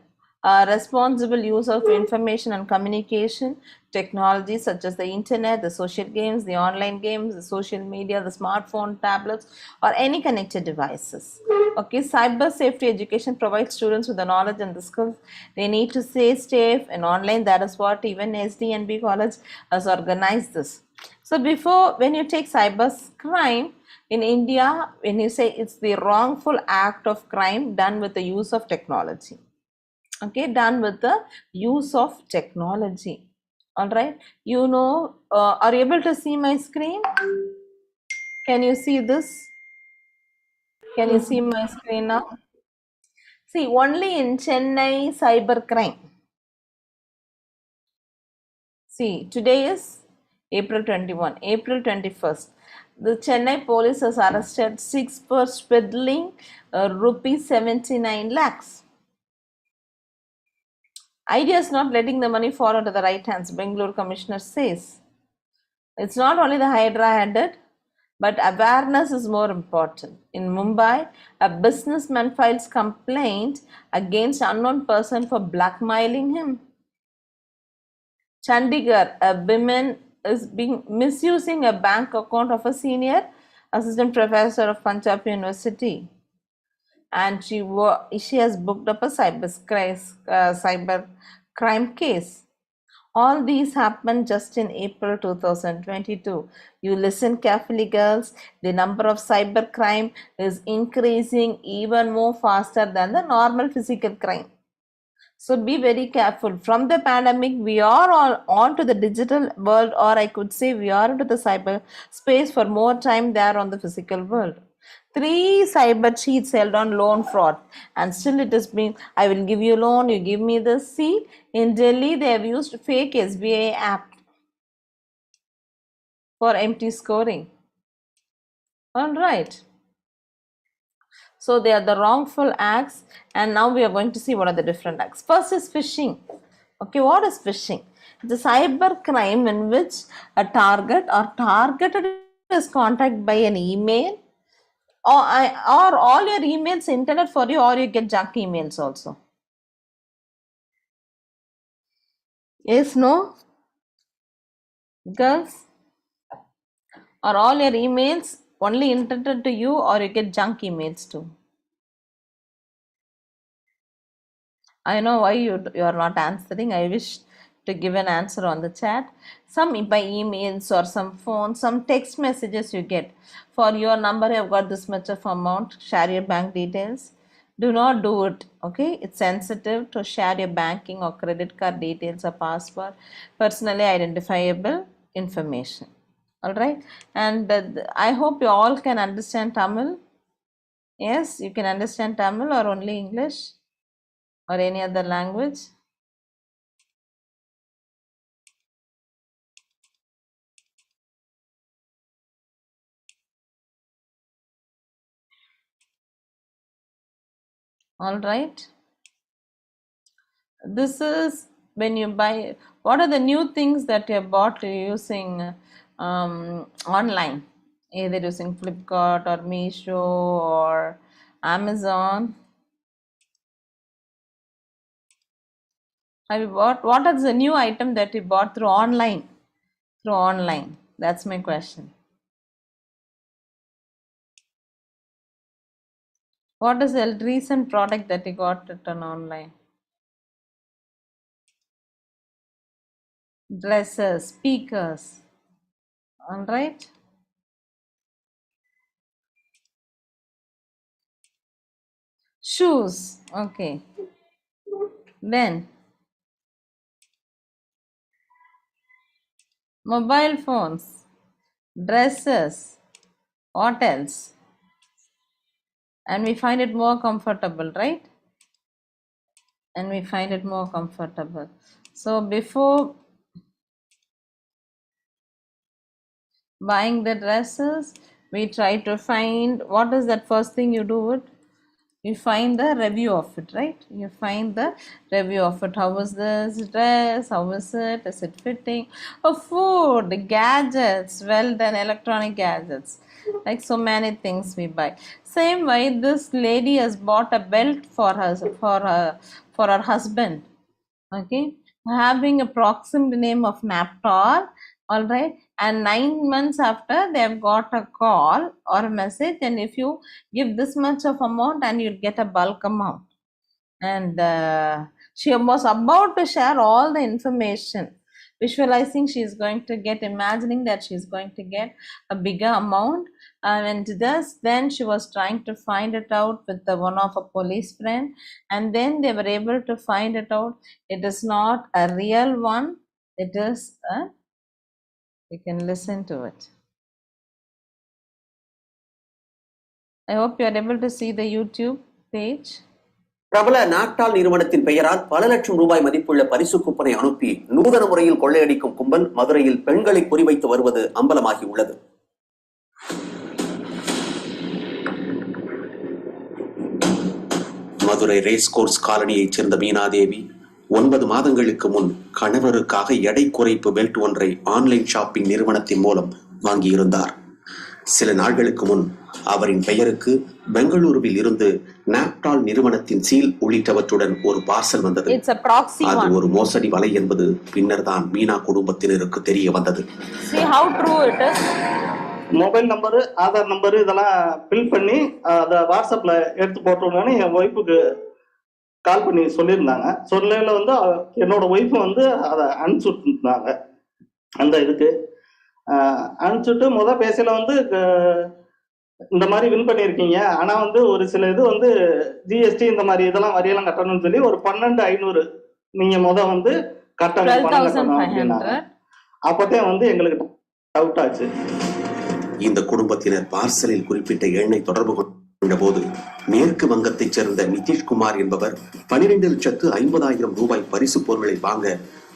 responsible use of information and communication technologies such as the internet, the social games, the online games, the social media, the smartphone, tablets, or any connected devices. Okay, cyber safety education provides students with the knowledge and the skills they need to stay safe and online. That is what even SDNB College has organized this. So before, when you take cyber crime in India, when you say it's the wrongful act of crime done with the use of technology. Okay, done with the use of technology. All right, you know, are you able to see my screen? Can you see this? Can you see my screen now? See, only in Chennai cyber crime. See, today is April 21, April 21st. The Chennai police has arrested 6 for swindling rupees 79 lakhs. Idea is not letting the money fall into the right hands, Bangalore Commissioner says. It's not only the Hydra handed, but awareness is more important. In Mumbai, a businessman files complaint against unknown person for blackmailing him. Chandigarh, a woman is being misusing a bank account of a senior assistant professor of Punjab University, and she has booked up a cyber crime case. All these happened just in April 2022. You listen carefully, girls. The number of cyber crime is increasing even more faster than the normal physical crime. So be very careful. From the pandemic, we are all on to the digital world, or I could say we are into the cyber space for more time there on the physical world. 3 cyber cheats held on loan fraud, and still it is being, I will give you a loan, you give me this. See, in Delhi, they have used fake SBI app for empty scoring. All right. So they are the wrongful acts, and now we are going to see what are the different acts. First is phishing. Okay, what is phishing? It's a cyber crime in which a target or targeted is contacted by an email, or all your emails intended for you, or you get junk emails also. Yes, no? Girls? Or all your emails only intended to you, or you get junk emails too? I know why you are not answering. I wish to give an answer on the chat. Some by emails or some phone, some text messages you get. For your number, you have got this much of amount. Share your bank details. Do not do it. Okay, it's sensitive to share your banking or credit card details or password, personally identifiable information. All right, and I hope you all can understand Tamil. Yes, you can understand Tamil or only English or any other language. All right. This is when you buy. What are the new things that you have bought using online, either using Flipkart or Meesho or Amazon? Have you bought? What is the new item that you bought through online? Through online. That's my question. What is the recent product that you got it on online? Dresses, speakers. All right. Shoes. Okay. Then mobile phones, dresses. What else? And we find it more comfortable, right? And we find it more comfortable. So before buying the dresses, we try to find, what is that first thing you do it? You find the review of it, right? You find the review of it. How was this dress? How is it? Is it fitting? Oh, food, gadgets, well done, electronic gadgets. Like so many things we buy. Same way, this lady has bought a belt for her husband. Okay, having a proximate name of Naptol. All right, and 9 months after they have got a call or a message, and if you give this much of amount and you'll get a bulk amount. And she was about to share all the information, visualizing she is going to get, imagining that she is going to get a bigger amount. And then she was trying to find it out with one of a police friend, and then they were able to find it out. It is not a real one. It is a, you can listen to it. I hope you are able to see the YouTube page. பிரபல நாக்டால் நிறுவனத்தின் பெயரால் பல லட்சம் ரூபாய் மதிப்புள்ள பரிசு கூப்பனை அனுப்பி நூதன முறையில் கொள்ளையடிக்கும் கும்பல் மதுரையில் பெண்களை குறிவைத்து வருவது அம்பலமாகி உள்ளது. மதுரை ரேஸ் கோர்ஸ் காலனியைச் சேர்ந்த மீனாதேவி 9 மாதங்களுக்கு முன் கணவருக்காக எடை குறைப்பு பெல்ட் ஒன்றை ஆன்லைன் ஷாப்பிங் நிறுவனத்தின் மூலம் வாங்கியிருந்தார். சில நாட்களுக்கு முன் அவரின் பெயருக்கு பெங்களூருவில் இருந்து நாப்டால் நிறுவனத்தின் சீல் உள்ளிட்டவற்றுடன் ஒரு பார்சல் வந்தது. அது ஒரு மோசடி வலை என்பது பின்னர் தான் மீனா குடும்பத்தினருக்கு தெரிய வந்தது. மொபைல் நம்பரு, ஆதார் நம்பரு இதெல்லாம் ஃபில் பண்ணி அதை வாட்ஸ்அப்ல எடுத்து போட்டோன்னு என் ஒய்ஃபுக்கு கால் பண்ணி சொல்லியிருந்தாங்க. சொல்லல வந்து என்னோட ஒய்ஃபு வந்து அதை அனுப்பிச்சுட்டாங்க. அந்த இதுக்கு அனுப்பிச்சுட்டு பேசல வந்து இந்த மாதிரி வின் பண்ணியிருக்கீங்க, ஆனா வந்து ஒரு சில இது வந்து ஜிஎஸ்டி இந்த மாதிரி இதெல்லாம் வரியெல்லாம் கட்டணும்னு சொல்லி ஒரு 12,500 நீங்க வந்து கட்டணும் அப்படின்னாங்க. அப்பதான் வந்து எங்களுக்கு டவுட் ஆச்சு. இந்த குடும்பத்தினர் பார்சலில் குறிப்பிட்ட எண்ணை தொடர்பு கொண்ட போது மேற்கு வங்கத்தைச் சேர்ந்த நிதிஷ்குமார் என்பவர் 12,50,000 ரூபாய் பரிசு பொருட்களை வாங்க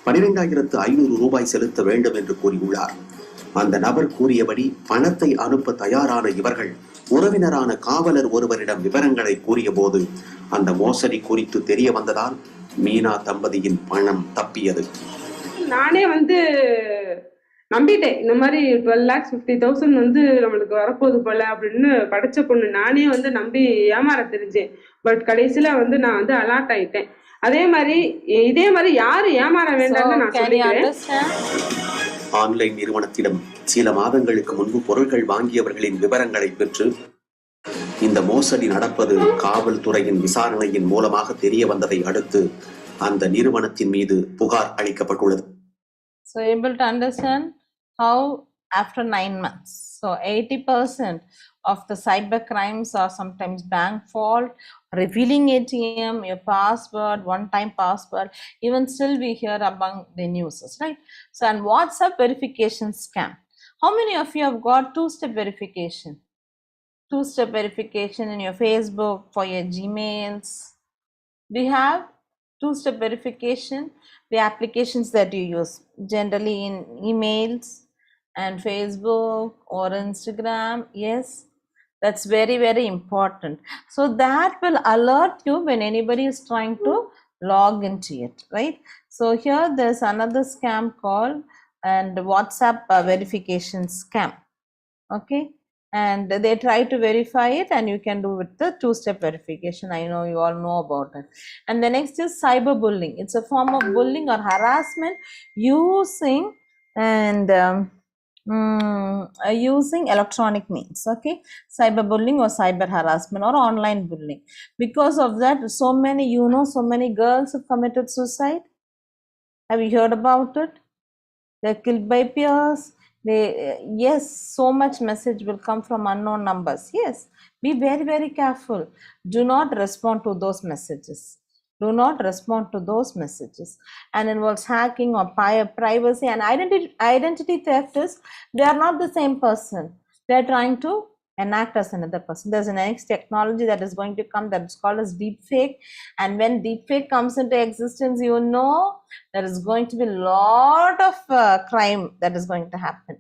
12,500 ரூபாய் செலுத்த வேண்டும் என்று கூறியுள்ளார். அந்த நபர் கூறியபடி பணத்தை அனுப்ப தயாரான இவர்கள் உறவினரான காவலர் ஒருவரிடம் விவரங்களை கூறிய போது அந்த மோசடி குறித்து தெரிய வந்ததால் மீனா தம்பதியின் பணம் தப்பியது. நானே வந்து நம்பிட்டேன், இந்த மாதிரி 12,50,000 வந்து நம்மளுக்கு வரப்போகுது போல அப்படின்னு படிச்ச பொண்ணு நானே வந்து நம்பி ஏமாற தெரிஞ்சேன். பட் கடைசியில வந்து நான் வந்து அலர்ட் ஆயிட்டேன். இதே மாதிரி யாரும் ஏமாற வேண்டாம்னு நான் சொல்லிக்கிறேன். ஆன்லைன் நிறுவனத்திடம் சில மாதங்களுக்கு முன்பு பொருட்கள் வாங்கியவர்களின் விவரங்களை பெற்று இந்த மோசடி நடப்பது காவல்துறையின் விசாரணையின் மூலமாக தெரிய வந்ததை அடுத்து அந்த நிறுவனத்தின் மீது புகார் அளிக்கப்பட்டுள்ளது. So able to understand how after 9 months. So 80% of the cyber crimes are sometimes bank fault, revealing ATM, your password, one-time password. Even still we hear among the news, right? So, and WhatsApp verification scam. How many of you have got two-step verification? Two-step verification in your Facebook, for your Gmails. We have two-step verification, the applications that you use, generally in emails and Facebook or Instagram. Yes, that's very, very important. So that will alert you when anybody is trying to log into it, right? So here there's another scam called and WhatsApp verification scam. Okay, and they try to verify it, and you can do with the two-step verification. I know you all know about it. And the next is cyberbullying. It's a form of bullying or harassment using using electronic means. Okay, cyberbullying or cyber harassment or online bullying. Because of that, so many girls have committed suicide. Have you heard about it? They're killed by peers. Yes, so much message will come from unknown numbers. Yes, be very, very careful. Do not respond to those messages. Do not respond to those messages. And involves hacking or privacy and identity theft is, they are not the same person. They are trying to enact as another person. There's a next technology that is going to come that is called as deepfake. And when deepfake comes into existence, you know there is going to be a lot of crime that is going to happen.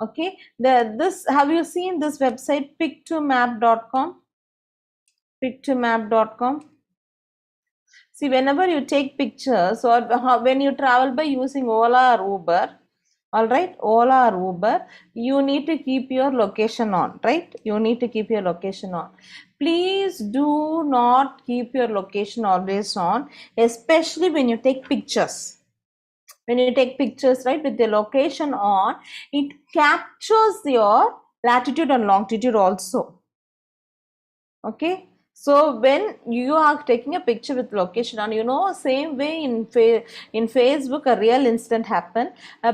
Okay, have you seen this website pic2map.com? Pic2map.com. See, whenever you take pictures or when you travel by using Ola or Uber, all right, Ola or Uber, you need to keep your location on, right? You need to keep your location on. Please do not keep your location always on, especially when you take pictures. When you take pictures, right, with the location on, it captures your latitude and longitude also. Okay, so when you are taking a picture with location on, you know, same way in Facebook, a real incident happened.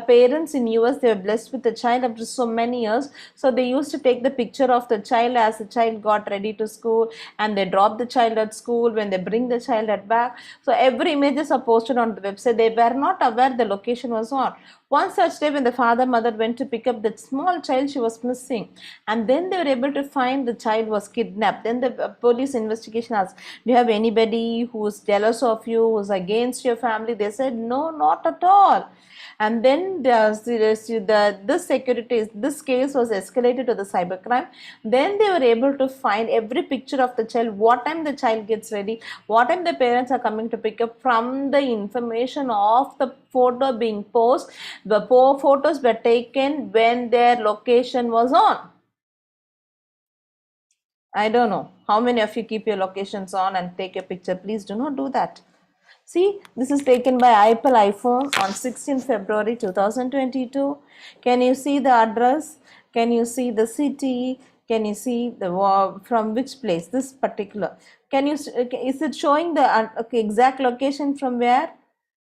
Parents in US, they were blessed with a child after so many years, so they used to take the picture of the child as the child got ready to school, and they drop the child at school when they bring the child at back. So every images are posted on the website. They were not aware the location was on. One such day when the mother went to pick up that small child, she was missing, and then they were able to find the child was kidnapped. Then the police investigation asked, do you have anybody who's jealous of you, who's against your family? They said, no, not at all. And then this case was escalated to the cybercrime. Then they were able to find every picture of the child, what time the child gets ready, what time the parents are coming to pick up, from the information of the photo being posted. The photos were taken when their location was on. I don't know how many of you keep your locations on and take a picture. Please do not do that. See, this is taken by Apple iPhone on 16 February 2022. Can you see the address? Can you see the city? Can you see the from which place? This particular. Can you? Is it showing the exact location from where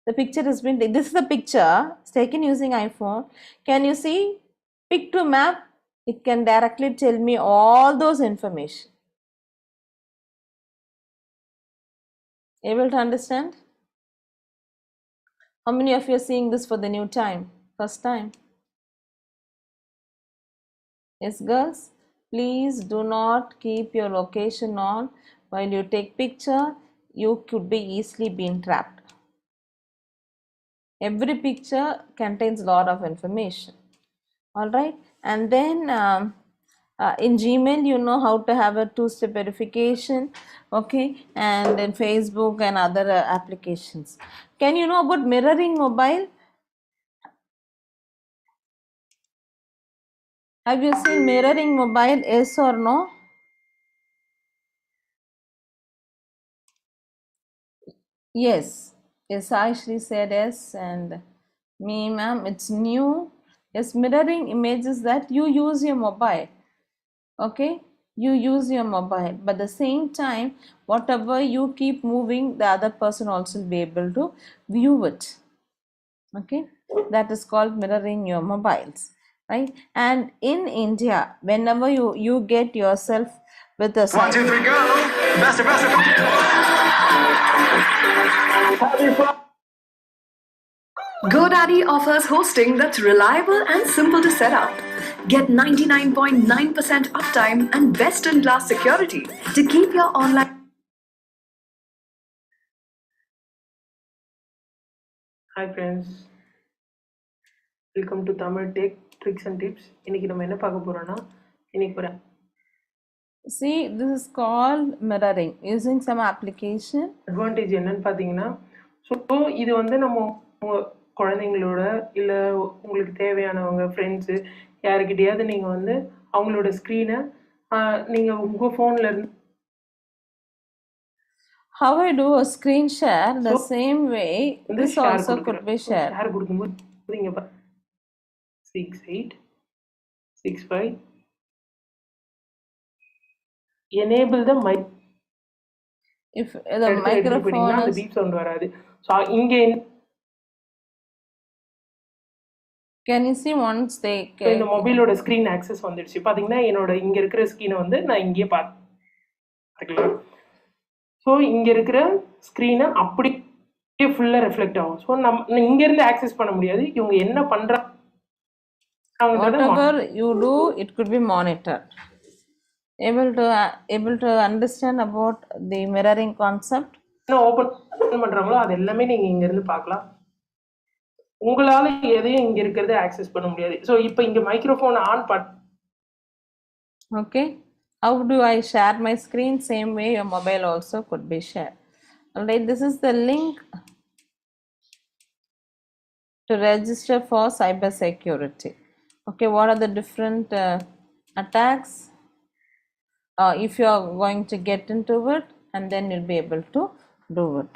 the picture has been taken? This is the picture. It's taken using iPhone. Can you see? Pic2map. It can directly tell me all those information. Able to understand? How many of you are seeing this for the new time? First time? Yes, girls? Please do not keep your location on while you take picture. You could be easily being trapped. Every picture contains a lot of information. All right. And then in Gmail, you know how to have a two-step verification. Okay. And in Facebook and other applications. Can you know about mirroring mobile? Have you seen mirroring mobile? Yes or no? Yes. Yes, Ashri said yes, and me, ma'am, it's new. Yes, mirroring images that you use your mobile. Okay, you use your mobile, but at the same time, whatever you keep moving, the other person also will be able to view it. Okay, that is called mirroring your mobiles. right? And in India, whenever you get yourself with a 1, 2, 3, go! Faster, faster! GoDaddy offers hosting that's reliable and simple to set up. Get 99.9% uptime and best-in-class security to keep your online. Hi friends, welcome to Tamil Tech Tricks and Tips. இன்னைக்கு நம்ம என்ன பார்க்க போறோம்னா இன்னைக்கு see, this is called mirroring using some application. Advantage என்னன்னு பார்த்தீங்கன்னா, so இது வந்து நம்ம குழந்தைங்களோட இல்லை உங்களுக்கு தேவையானவங்க ஃப்ரெண்ட்ஸு யாருக்கிட்டையாவது நீங்கள் வந்து அவங்களோட ஸ்க்ரீனை நீங்கள் உங்கள் ஃபோனில் இருந்து how I do a screen share the same way this also could be shared. Share கொடுக்கும்போது இங்கே 6865 enable the mic. If the microphone அந்த is, beep sound வராது. ஸோ இங்கே can you see once they இந்த மொபைலோட ஸ்க்ரீன் ஆக்சஸ் வந்துடுச்சு. பார்த்தீங்கன்னா என்னோட இங்கே இருக்கிற ஸ்க்ரீனை வந்து நான் இங்கேயே பார்த்துக்கலாம். ஸோ இங்கே இருக்கிற ஸ்க்ரீனை அப்படியே ஃபுல்லாக ரெஃப்ளெக்ட் ஆகும். ஸோ நம்ம இங்கேருந்து ஆக்சஸ் பண்ண முடியாது. இவங்க என்ன பண்ணுறாங்க, whatever you do, it could be monitored. Able to understand about the mirroring concept. என்ன ஓப்பன் பண்ணுறாங்களோ அது எல்லாமே நீங்கள் இங்கேருந்து பார்க்கலாம். உங்களால் எதையும் இங்கே இருக்கிறத ஆக்சஸ் பண்ண முடியாது. ஸோ இப்போ இங்கே microphone on Okay, how do I share my screen? Same way your mobile also could be shared. Alright, this is the link to register for cyber security. Okay, what are the different attacks? If you are going to get into it, and then you'll be able to do it.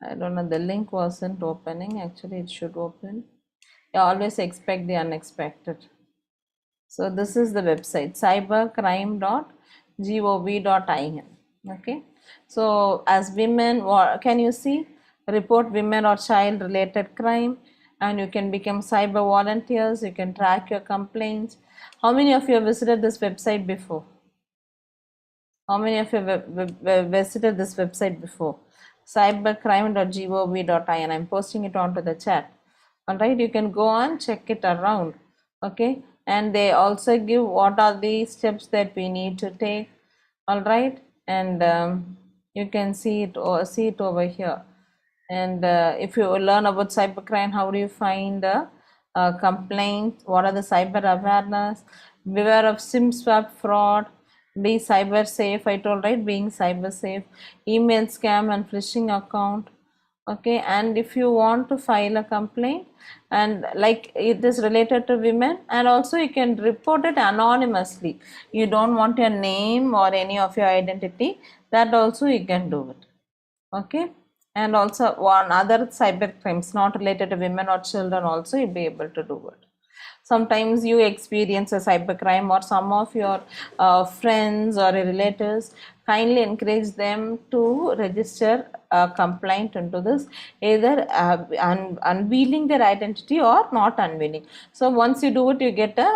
I don't know, the link wasn't opening. Actually, it should open. You always expect the unexpected. So this is the website, cybercrime.gov.in. Okay, so as women, can you see, report women or child related crime, and you can become cyber volunteers. You can track your complaints. How many of you have visited this website before? How many of you have visited this website before? cybercrime.gov.in. I'm posting it onto the chat. All right, you can go on, check it around. Okay, and they also give what are the steps that we need to take. All right, and you can see it over here. And if you learn about cybercrime, how do you find a complaint? What are the cyber awareness? Beware of SIM swap fraud. Be cyber safe. I told, right, being cyber safe. Email scam and phishing account. Okay, and if you want to file a complaint, and like it is related to women, and also you can report it anonymously. You don't want your name or any of your identity, that also you can do it. Okay, and also one other cyber crimes not related to women or children also you'll be able to do it. Sometimes you experience a cybercrime, or some of your friends or relatives, kindly encourage them to register a complaint into this, either unveiling their identity or not unveiling. So once you do it, you get a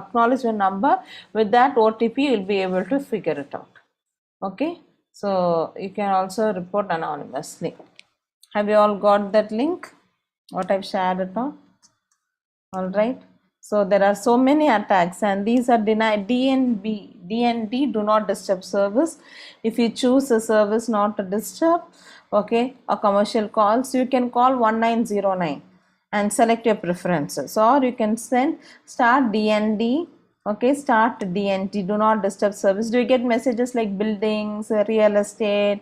acknowledgement number. With that OTP, you'll be able to figure it out. Okay, so you can also report anonymously. Have you all got that link, what I've shared it on? All right, so there are so many attacks, and these are denied. DND, do not disturb service. If you choose a service not to disturb, okay, or commercial calls, you can call 1909 and select your preferences, or you can send start DND. Okay, start DND, do not disturb service. Do you get messages like buildings, real estate,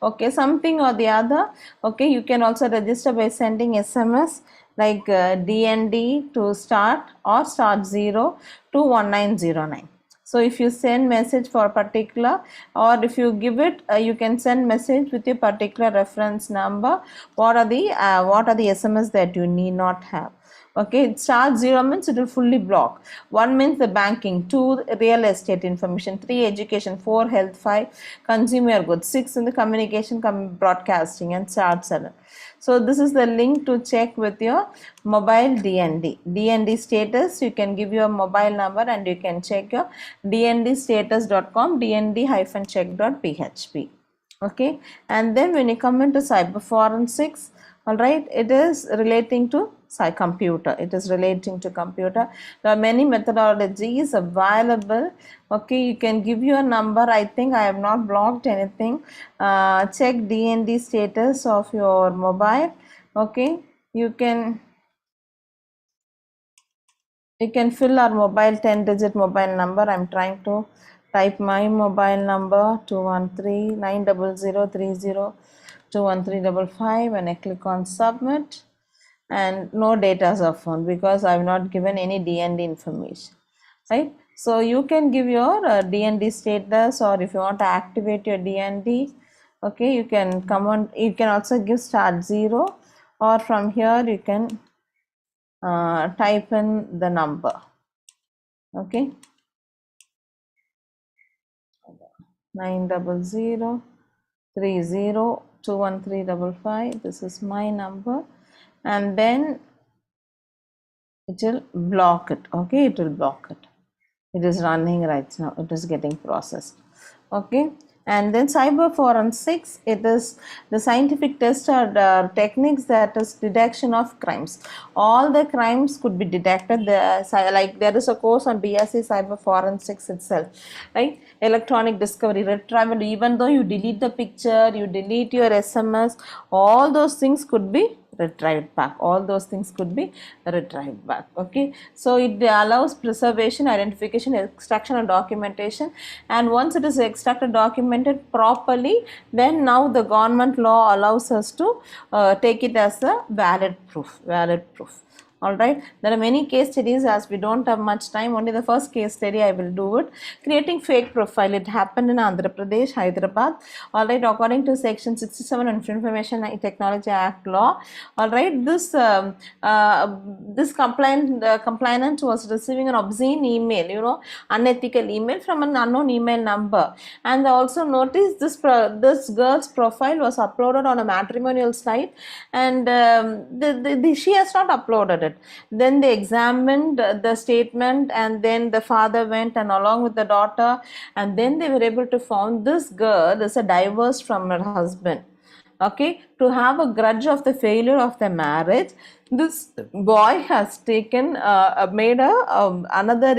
okay, something or the other? Okay, you can also register by sending SMS like DND to start or start 0 to 1909. So if you send message for particular, or if you give it, you can send message with your particular reference number. What are the SMS that you need not have? Okay, star 0 means it will fully block. 1 means the banking, 2 real estate information, 3 education, 4 health, 5 consumer goods, 6 in the communication broadcasting, and star 7. So this is the link to check with your mobile DND status. You can give your mobile number and you can check your dndstatus.com, dnd-check.php. Okay, and then when you come into cyber forensics, all right, it is relating to computer. It is relating to computer. There are many methodologies available. Okay, you can give your number. I think I have not blocked anything. Check DND status of your mobile. Okay, you can fill our mobile 10-digit mobile number. I'm trying to type my mobile number 213-90030-21355 and I click on submit, and no data are found because I have not given any DND information, right? So you can give your DND status, or if you want to activate your DND, okay, you can come on. You can also give start 0, or from here you can type in the number. Okay, 90030-21355. This is my number, and then it will block it. Okay, it will block it. It is running right now. It is getting processed. Okay, and then cyber forensics, it is the scientific test or techniques that is detection of crimes. All the crimes could be detected. Like there is a course on BSc cyber forensics itself, right? Electronic discovery, retrieval. Even though you delete the picture, you delete your SMS, all those things could be retrieved back. All those things could be retrieved back. Okay, so it allows preservation, identification, extraction, and documentation. And once it is extracted, documented properly, then now the government law allows us to take it as a valid proof. All right, there are many case studies. As we don't have much time, only the first case study I will do it. Creating fake profile. It happened in Andhra Pradesh, Hyderabad. All right, according to section 67 of Information Technology Act law. All right, this complainant was receiving an obscene email, unethical email from an unknown email number, and they also noticed this girl's profile was uploaded on a matrimonial site, and she has not uploaded it. Then they examined the statement, and then the father went and along with the daughter, and then they were able to find this girl is a divorced from her husband. Okay, to have a grudge of the failure of the marriage, this boy has taken made another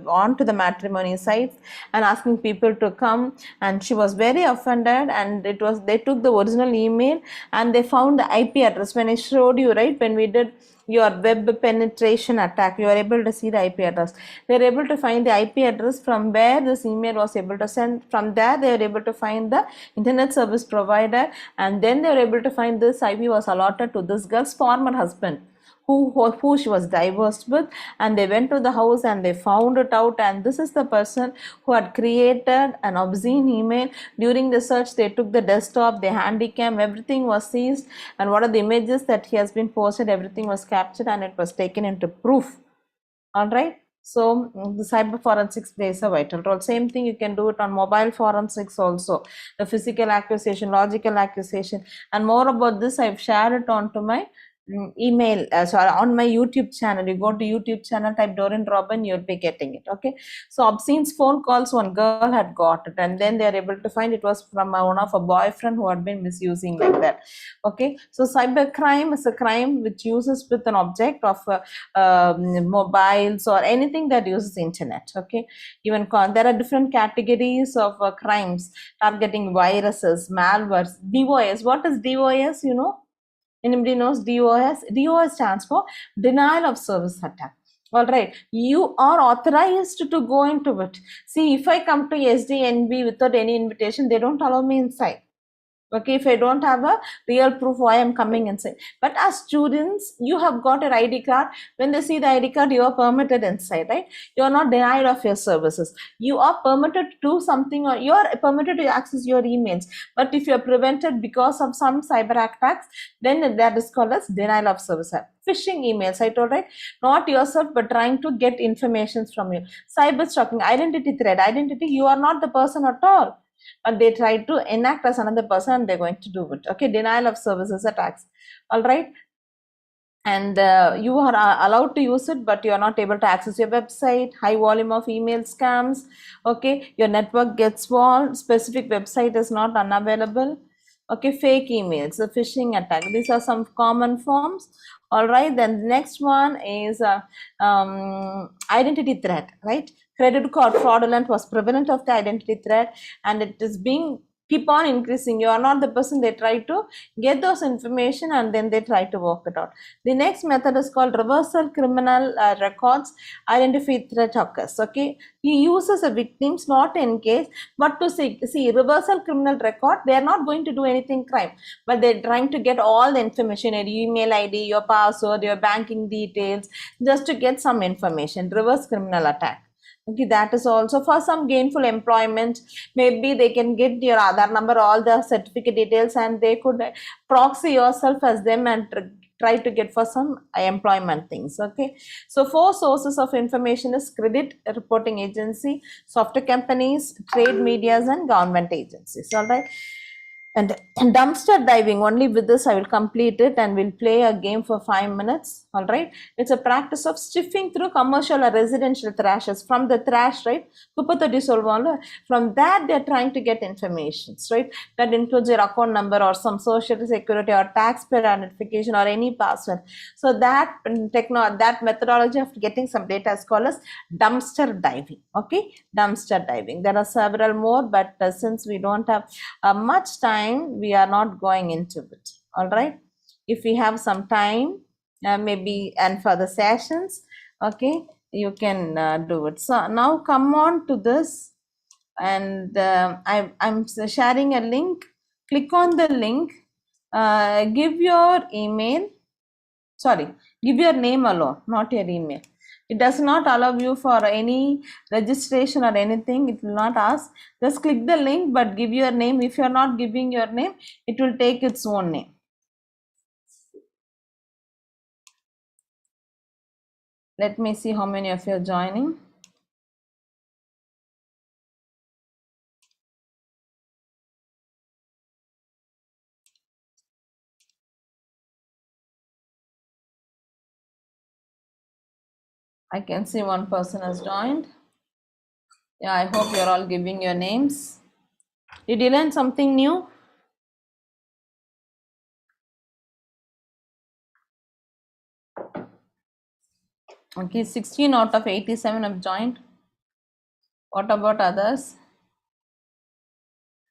onto the matrimony sites and asking people to come, and she was very offended, and they took the original email and they found the IP address. When I showed you, right, when we did your web penetration attack, you are able to see the IP address. They are able to find the IP address from where this email was able to send. From there they are able to find the internet service provider, and then they are able to find this IP was allotted to this girl's former husband, who she was divorced with, and they went to the house and they found it out, and this is the person who had created an obscene email. During the search, they took the desktop, the handycam, everything was seized, and what are the images that he has been posted, everything was captured and it was taken into proof. All right, so the cyber forensics plays a vital role. Same thing, you can do it on mobile forensics also, the physical accusation, logical accusation, and more about this I've shared it onto my email, on my YouTube channel. You go to YouTube channel, type Doreen Robin, you'll be getting it. Okay, so obscene phone calls, one girl had got it, and then they are able to find it was from one of a boyfriend who had been misusing like that. Okay, so cyber crime is a crime which uses with an object of mobiles or anything that uses internet. Okay, even there are different categories of crimes targeting viruses, malwares, DOS. What is DOS? Anybody knows DOS? DOS stands for denial of service attack. All right, you are authorized to go into it. See, if I come to SDNB without any invitation, they don't allow me inside. Okay, if I don't have a real proof why I'm coming inside. But as students, you have got an ID card. When they see the ID card, you are permitted inside, right? You are not denied of your services. You are permitted to do something, or you are permitted to access your emails. But if you are prevented because of some cyber attacks, then that is called as denial of service. Phishing emails, I told, right? Not yourself, but trying to get information from you. Cyber stalking, identity threat, identity, you are not the person at all. But they try to enact as another person and they're going to do it. Okay, denial of services attacks. All right. And you are allowed to use it, but you are not able to access your website. High volume of email scams. Okay, your network gets swamped. Specific website is not unavailable. Okay, fake emails, the phishing attack. These are some common forms. All right, then the next one is identity threat, right? Credit card fraudulent was prevalent of the identity threat, and it is being keep on increasing. You are not the person. They try to get those information and then they try to work it out. The next method is called reversal criminal records identify threat occurs. Okay, he uses the victims not in case, but to see reversal criminal record. They are not going to do anything crime, but they're trying to get all the information, your email ID, your password, your banking details, just to get some information. Reverse criminal attack. Okay, that is also for some gainful employment. Maybe they can get your Aadhaar number, all the certificate details, and they could proxy yourself as them and try to get for some employment things. Okay, so 4 sources of information is credit reporting agency, software companies, trade medias, and government agencies. All right. And dumpster diving, only with this I will complete it and we'll play a game for 5 minutes. All right, it's a practice of sifting through commercial or residential trashes. From the trash, right, from that they're trying to get information, right? That includes your account number or some social security or taxpayer identification or any password. So that that methodology of getting some data is called as dumpster diving. Okay, dumpster diving. There are several more, but since we don't have much time, we are not going into it. All right, if we have some time, maybe, and for the sessions, okay, you can do it. So now come on to this, and I'm sharing a link. Click on the link, give your email, give your name alone, not your email. It does not allow you for any registration or anything. It will not ask. Just click the link, but give your name. If you are not giving your name, it will take its own name. Let me see how many of you are joining. I can see one person has joined. Yeah, I hope you're all giving your names. Did you learn something new? Okay, 16 out of 87 have joined. What about others?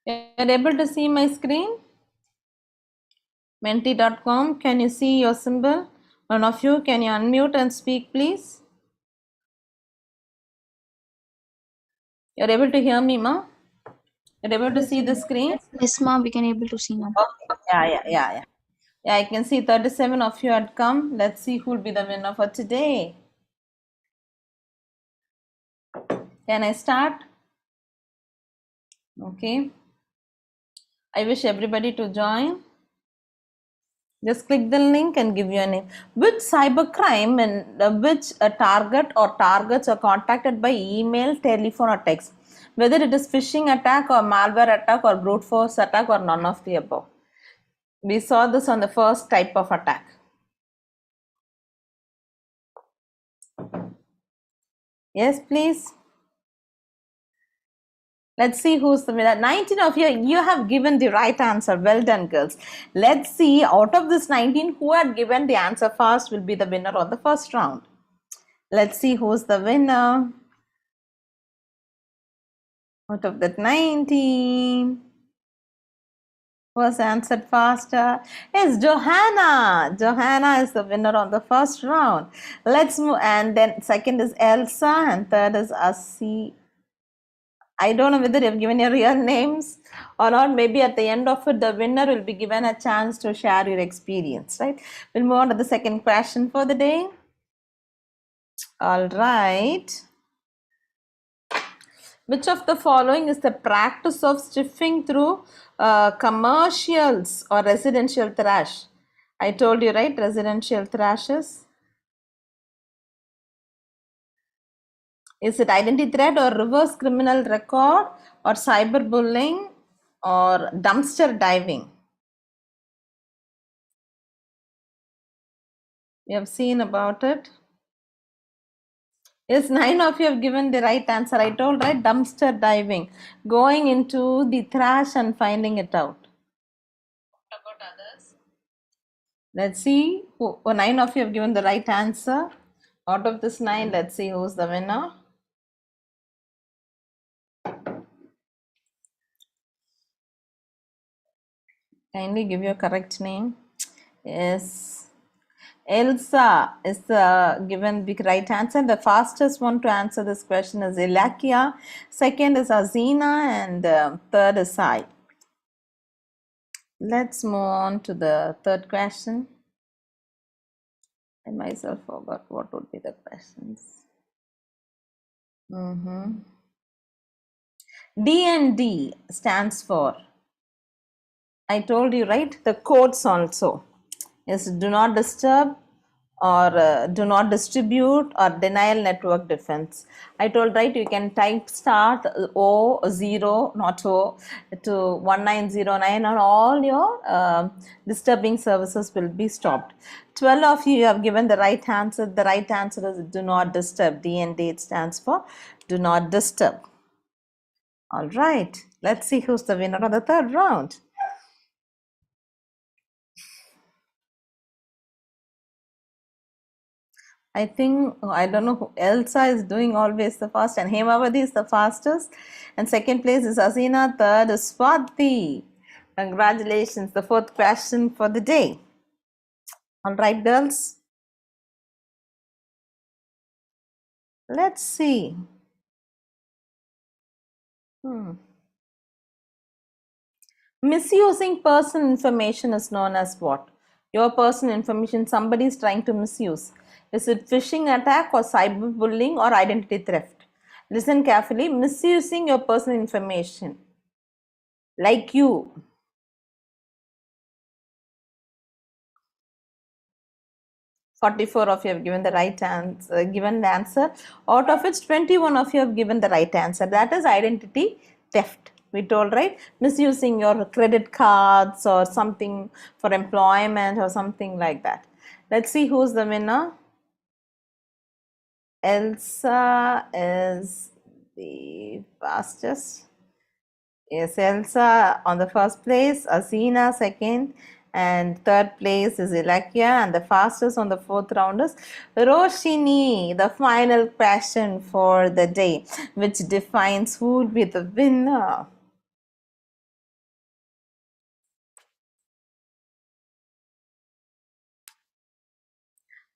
You're able to see my screen? Menti.com, can you see your symbol? One of you, can you unmute and speak, please? You're able to hear me, ma? You're able to see the screen? Yes, ma'am, we can able to see now. Okay. Yeah, I can see 37 of you had come. Let's see who will be the winner for today. Can I start? Okay. I wish everybody to join. Just click the link and give your name. Which cybercrime and which target or targets are contacted by email, telephone, or text? Whether it is phishing attack or malware attack or brute force attack or none of the above. We saw this on the first type of attack. Yes, please. Let's see who's the winner. 19 of you have given the right answer. Well done, girls. Let's see, out of this 19, who had given the answer first will be the winner on the first round. Let's see who's the winner. Out of that 19, who has answered faster? Yes, Johanna. Johanna is the winner on the first round. Let's move. And then second is Elsa and third is Asi. I don't know whether you've given your real names or not. Maybe at the end of it, the winner will be given a chance to share your experience, right? We'll move on to the second question for the day. All right. Which of the following is the practice of sifting through commercials or residential trash? I told you, right? Residential trashes. Is it identity threat or reverse criminal record or cyberbullying or dumpster diving? You have seen about it. Yes, 9 of you have given the right answer. I told, right? Dumpster diving, going into the trash and finding it out. What about others? Let's see. 9 of you have given the right answer. Out of this 9, let's see who's the winner. Kindly give your correct name. Yes. Elsa is given the right answer. The fastest one to answer this question is Ilakia. Second is Azina, and third is Sai. Let's move on to the third question. I myself forgot what would be the questions. D&D stands for, I told you, right? The codes also is do not disturb or do not distribute or denial network defense. I told, right, you can type start O0, not O, to 1909 and all your disturbing services will be stopped. 12 of you have given the right answer. The right answer is do not disturb. D&D, it stands for do not disturb. All right, let's see who's the winner of the third round. I think, I don't know who, Elsa is doing always the fast, and Hemavati is the fastest, and second place is Asina, third is Swati. Congratulations, the fourth question for the day. All right, girls. Let's see. Misusing personal information is known as what? Your personal information somebody is trying to misuse. Is it phishing attack or cyberbullying or identity theft? Listen carefully. Misusing your personal information. Like you. 44 of you have given the right answer. Out of which 21 of you have given the right answer. That is identity theft. We told, right? Misusing your credit cards or something for employment or something like that. Let's see who's the winner. Elsa is the fastest. Yes, Elsa on the first place, Asina second, and third place is Ilakia, and the fastest on the fourth round is Roshini. The final question for the day, which defines who will be the winner.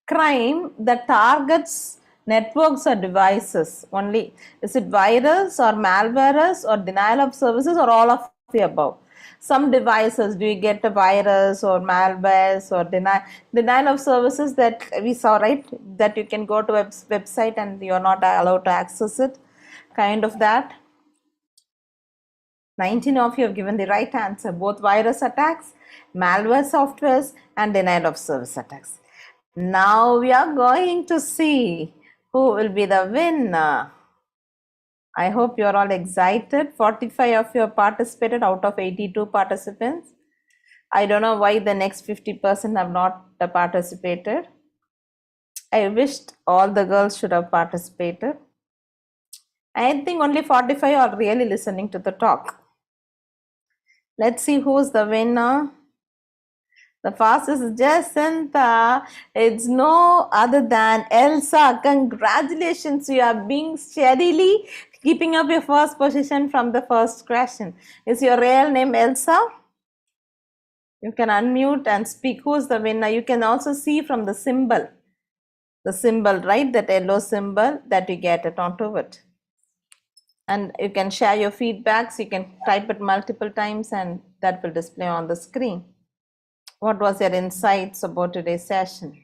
Crime that targets networks or devices only. Is it virus or malware or denial of services or all of the above? Some devices, do you get a virus or malware or denial of services that we saw, right? That you can go to a website and you're not allowed to access it. Kind of that. 19 of you have given the right answer. Both virus attacks, malware softwares, and denial of service attacks. Now we are going to see who will be the winner. I hope you are all excited. 45 of you have participated out of 82 participants. I don't know why the next 50% have not participated. I wished all the girls should have participated. I think only 45 are really listening to the talk. Let's see who's the winner. The fastest is Jacinta. It's no other than Elsa. Congratulations, you are being steadily keeping up your first position from the first question. Is your real name Elsa? You can unmute and speak. Who's the winner? You can also see from the symbol. The symbol, right? That yellow symbol that you get it onto it. And you can share your feedbacks. You can type it multiple times and that will display on the screen. What was your insights about today's session?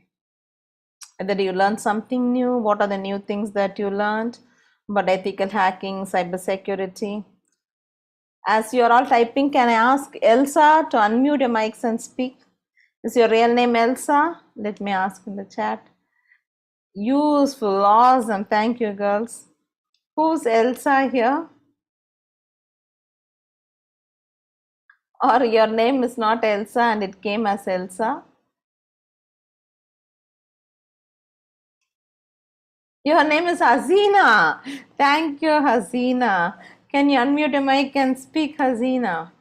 Whether you learned something new, what are the new things that you learned about ethical hacking, cybersecurity? As you are all typing, can I ask Elsa to unmute your mics and speak? Is your real name Elsa? Let me ask in the chat. Useful, awesome. Thank you, girls. Who's Elsa here? Or your name is not Elsa and it came as Elsa? Your name is Hasina. Thank you, Hasina. Can you unmute your mic and speak, Hasina?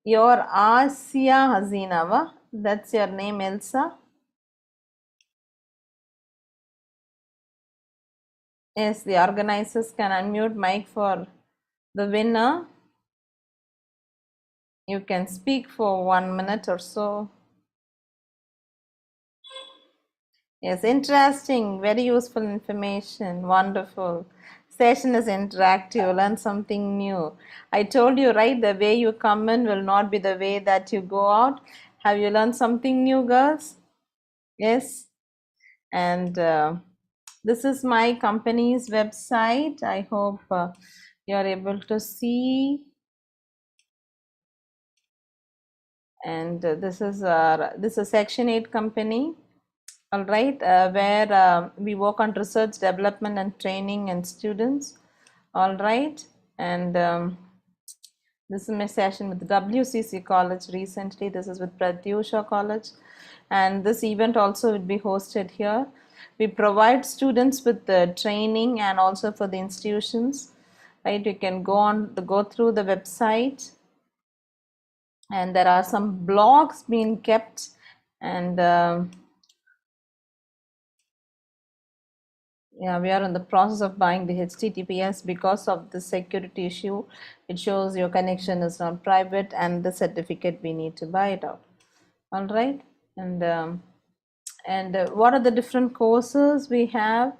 Your Asia Hasina, va? That's your name, Elsa? Yes, the organizers can unmute mic for the winner. You can speak for 1 minute or so. Yes, interesting, very useful information, wonderful. Session is interactive, learn something new. I told you, right, the way you come in will not be the way that you go out. Have you learned something new, girls? Yes. And this is my company's website. I hope you are able to see. And this is Section 8 company. All right, where we work on research, development, and training and students. All right, and this is my session with WCC College recently. This is with Pratyusha College, and this event also will be hosted here. We provide students with the training and also for the institutions. Right, you can go through the website, and there are some blogs being kept, and yeah, we are in the process of buying the HTTPS because of the security issue. It shows your connection is not private and the certificate we need to buy it out. All right, and what are the different courses we have?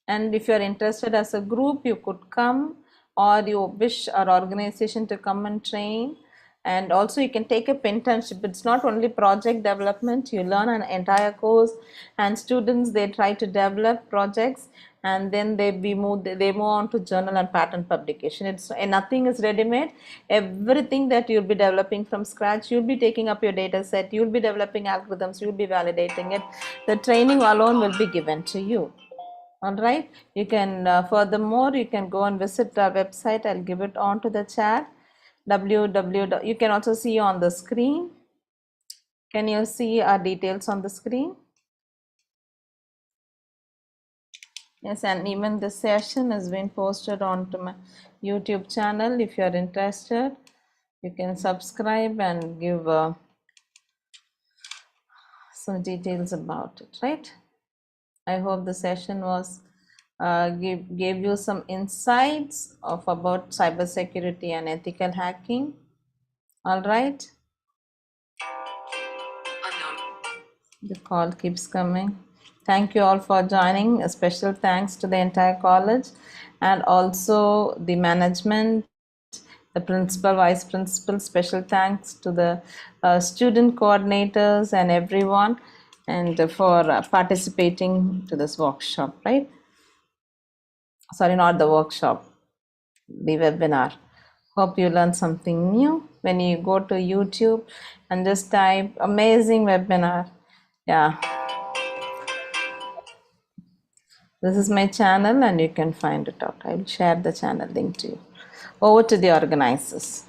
And if you are interested as a group, you could come, or you wish our organization to come and train. And also you can take up internship. It's not only project development, you learn an entire course, and students, they try to develop projects, and then they move on to journal and patent publication. It's nothing is ready-made. Everything that you'll be developing from scratch, you'll be taking up your data set, you'll be developing algorithms, you'll be validating it. The training alone will be given to you. All right, you can furthermore you can go and visit our website. I'll give it on to the chat. www. You can also see on the screen. Can you see our details on the screen? Yes, and even this session has been posted onto my YouTube channel. If you are interested, you can subscribe and give some details about it, right? I hope the session was gave you some insights about cybersecurity and ethical hacking. All right. The call keeps coming. Thank you all for joining. A special thanks to the entire college and also the management, the principal, vice principal. Special thanks to the student coordinators and everyone, and for participating to this workshop, right? Sorry, not the workshop, the webinar. Hope you learned something new. When you go to YouTube and just type amazing webinar, yeah, this is my channel and you can find it out. I will share the channel link to you. Over to the organizers.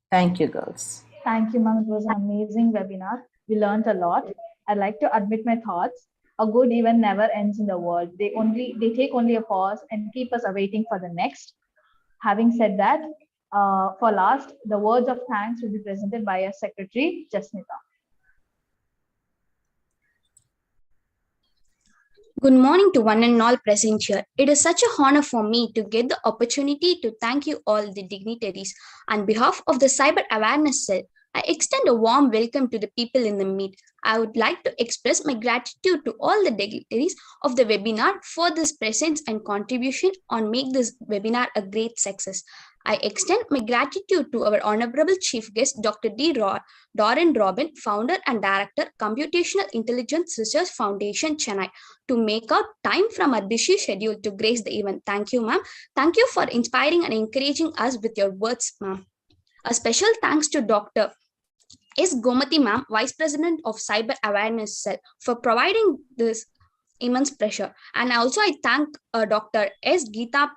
Thank you, girls. Thank you, ma'am. It was an amazing webinar. We learned a lot. I'd like to admit my thoughts. A good event never ends in the world. They take only a pause and keep us awaiting for the next. Having said that, for last, the words of thanks will be presented by our secretary, Jasnita. Good morning to one and all present here. It is such an honor for me to get the opportunity to thank you all the dignitaries on behalf of the Cyber Awareness Cell I extend a warm welcome to the people in the meet. I would like to express my gratitude to all the dignitaries of the webinar for this presence and contribution on make this webinar a great success. I extend my gratitude to our honorable chief guest, Dr. Doran Robin, founder and director, Computational Intelligence Research Foundation, Chennai, to make out time from our busy schedule to grace the event. Thank you, ma'am. Thank you for inspiring and encouraging us with your words, ma'am. A special thanks to Dr. S. Gomati ma'am, Vice President of Cyber Awareness Cell, for providing this immense pressure. And also I thank Dr. S. Geeta,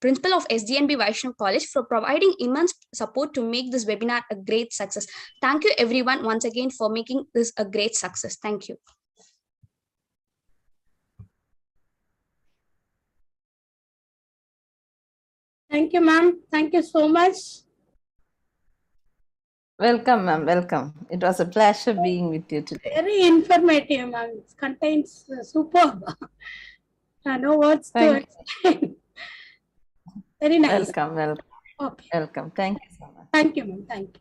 Principal of SDNB Vaishnav College, for providing immense support to make this webinar a great success. Thank you everyone once again for making this a great success. Thank you. Thank you, ma'am. Thank you so much. Welcome, ma'am. Welcome. It was a pleasure being with you today. Very informative, ma'am. It contains superb. No words to explain. Very nice. Welcome. Okay. Welcome. Thank you so much. Thank you, ma'am. Thank you.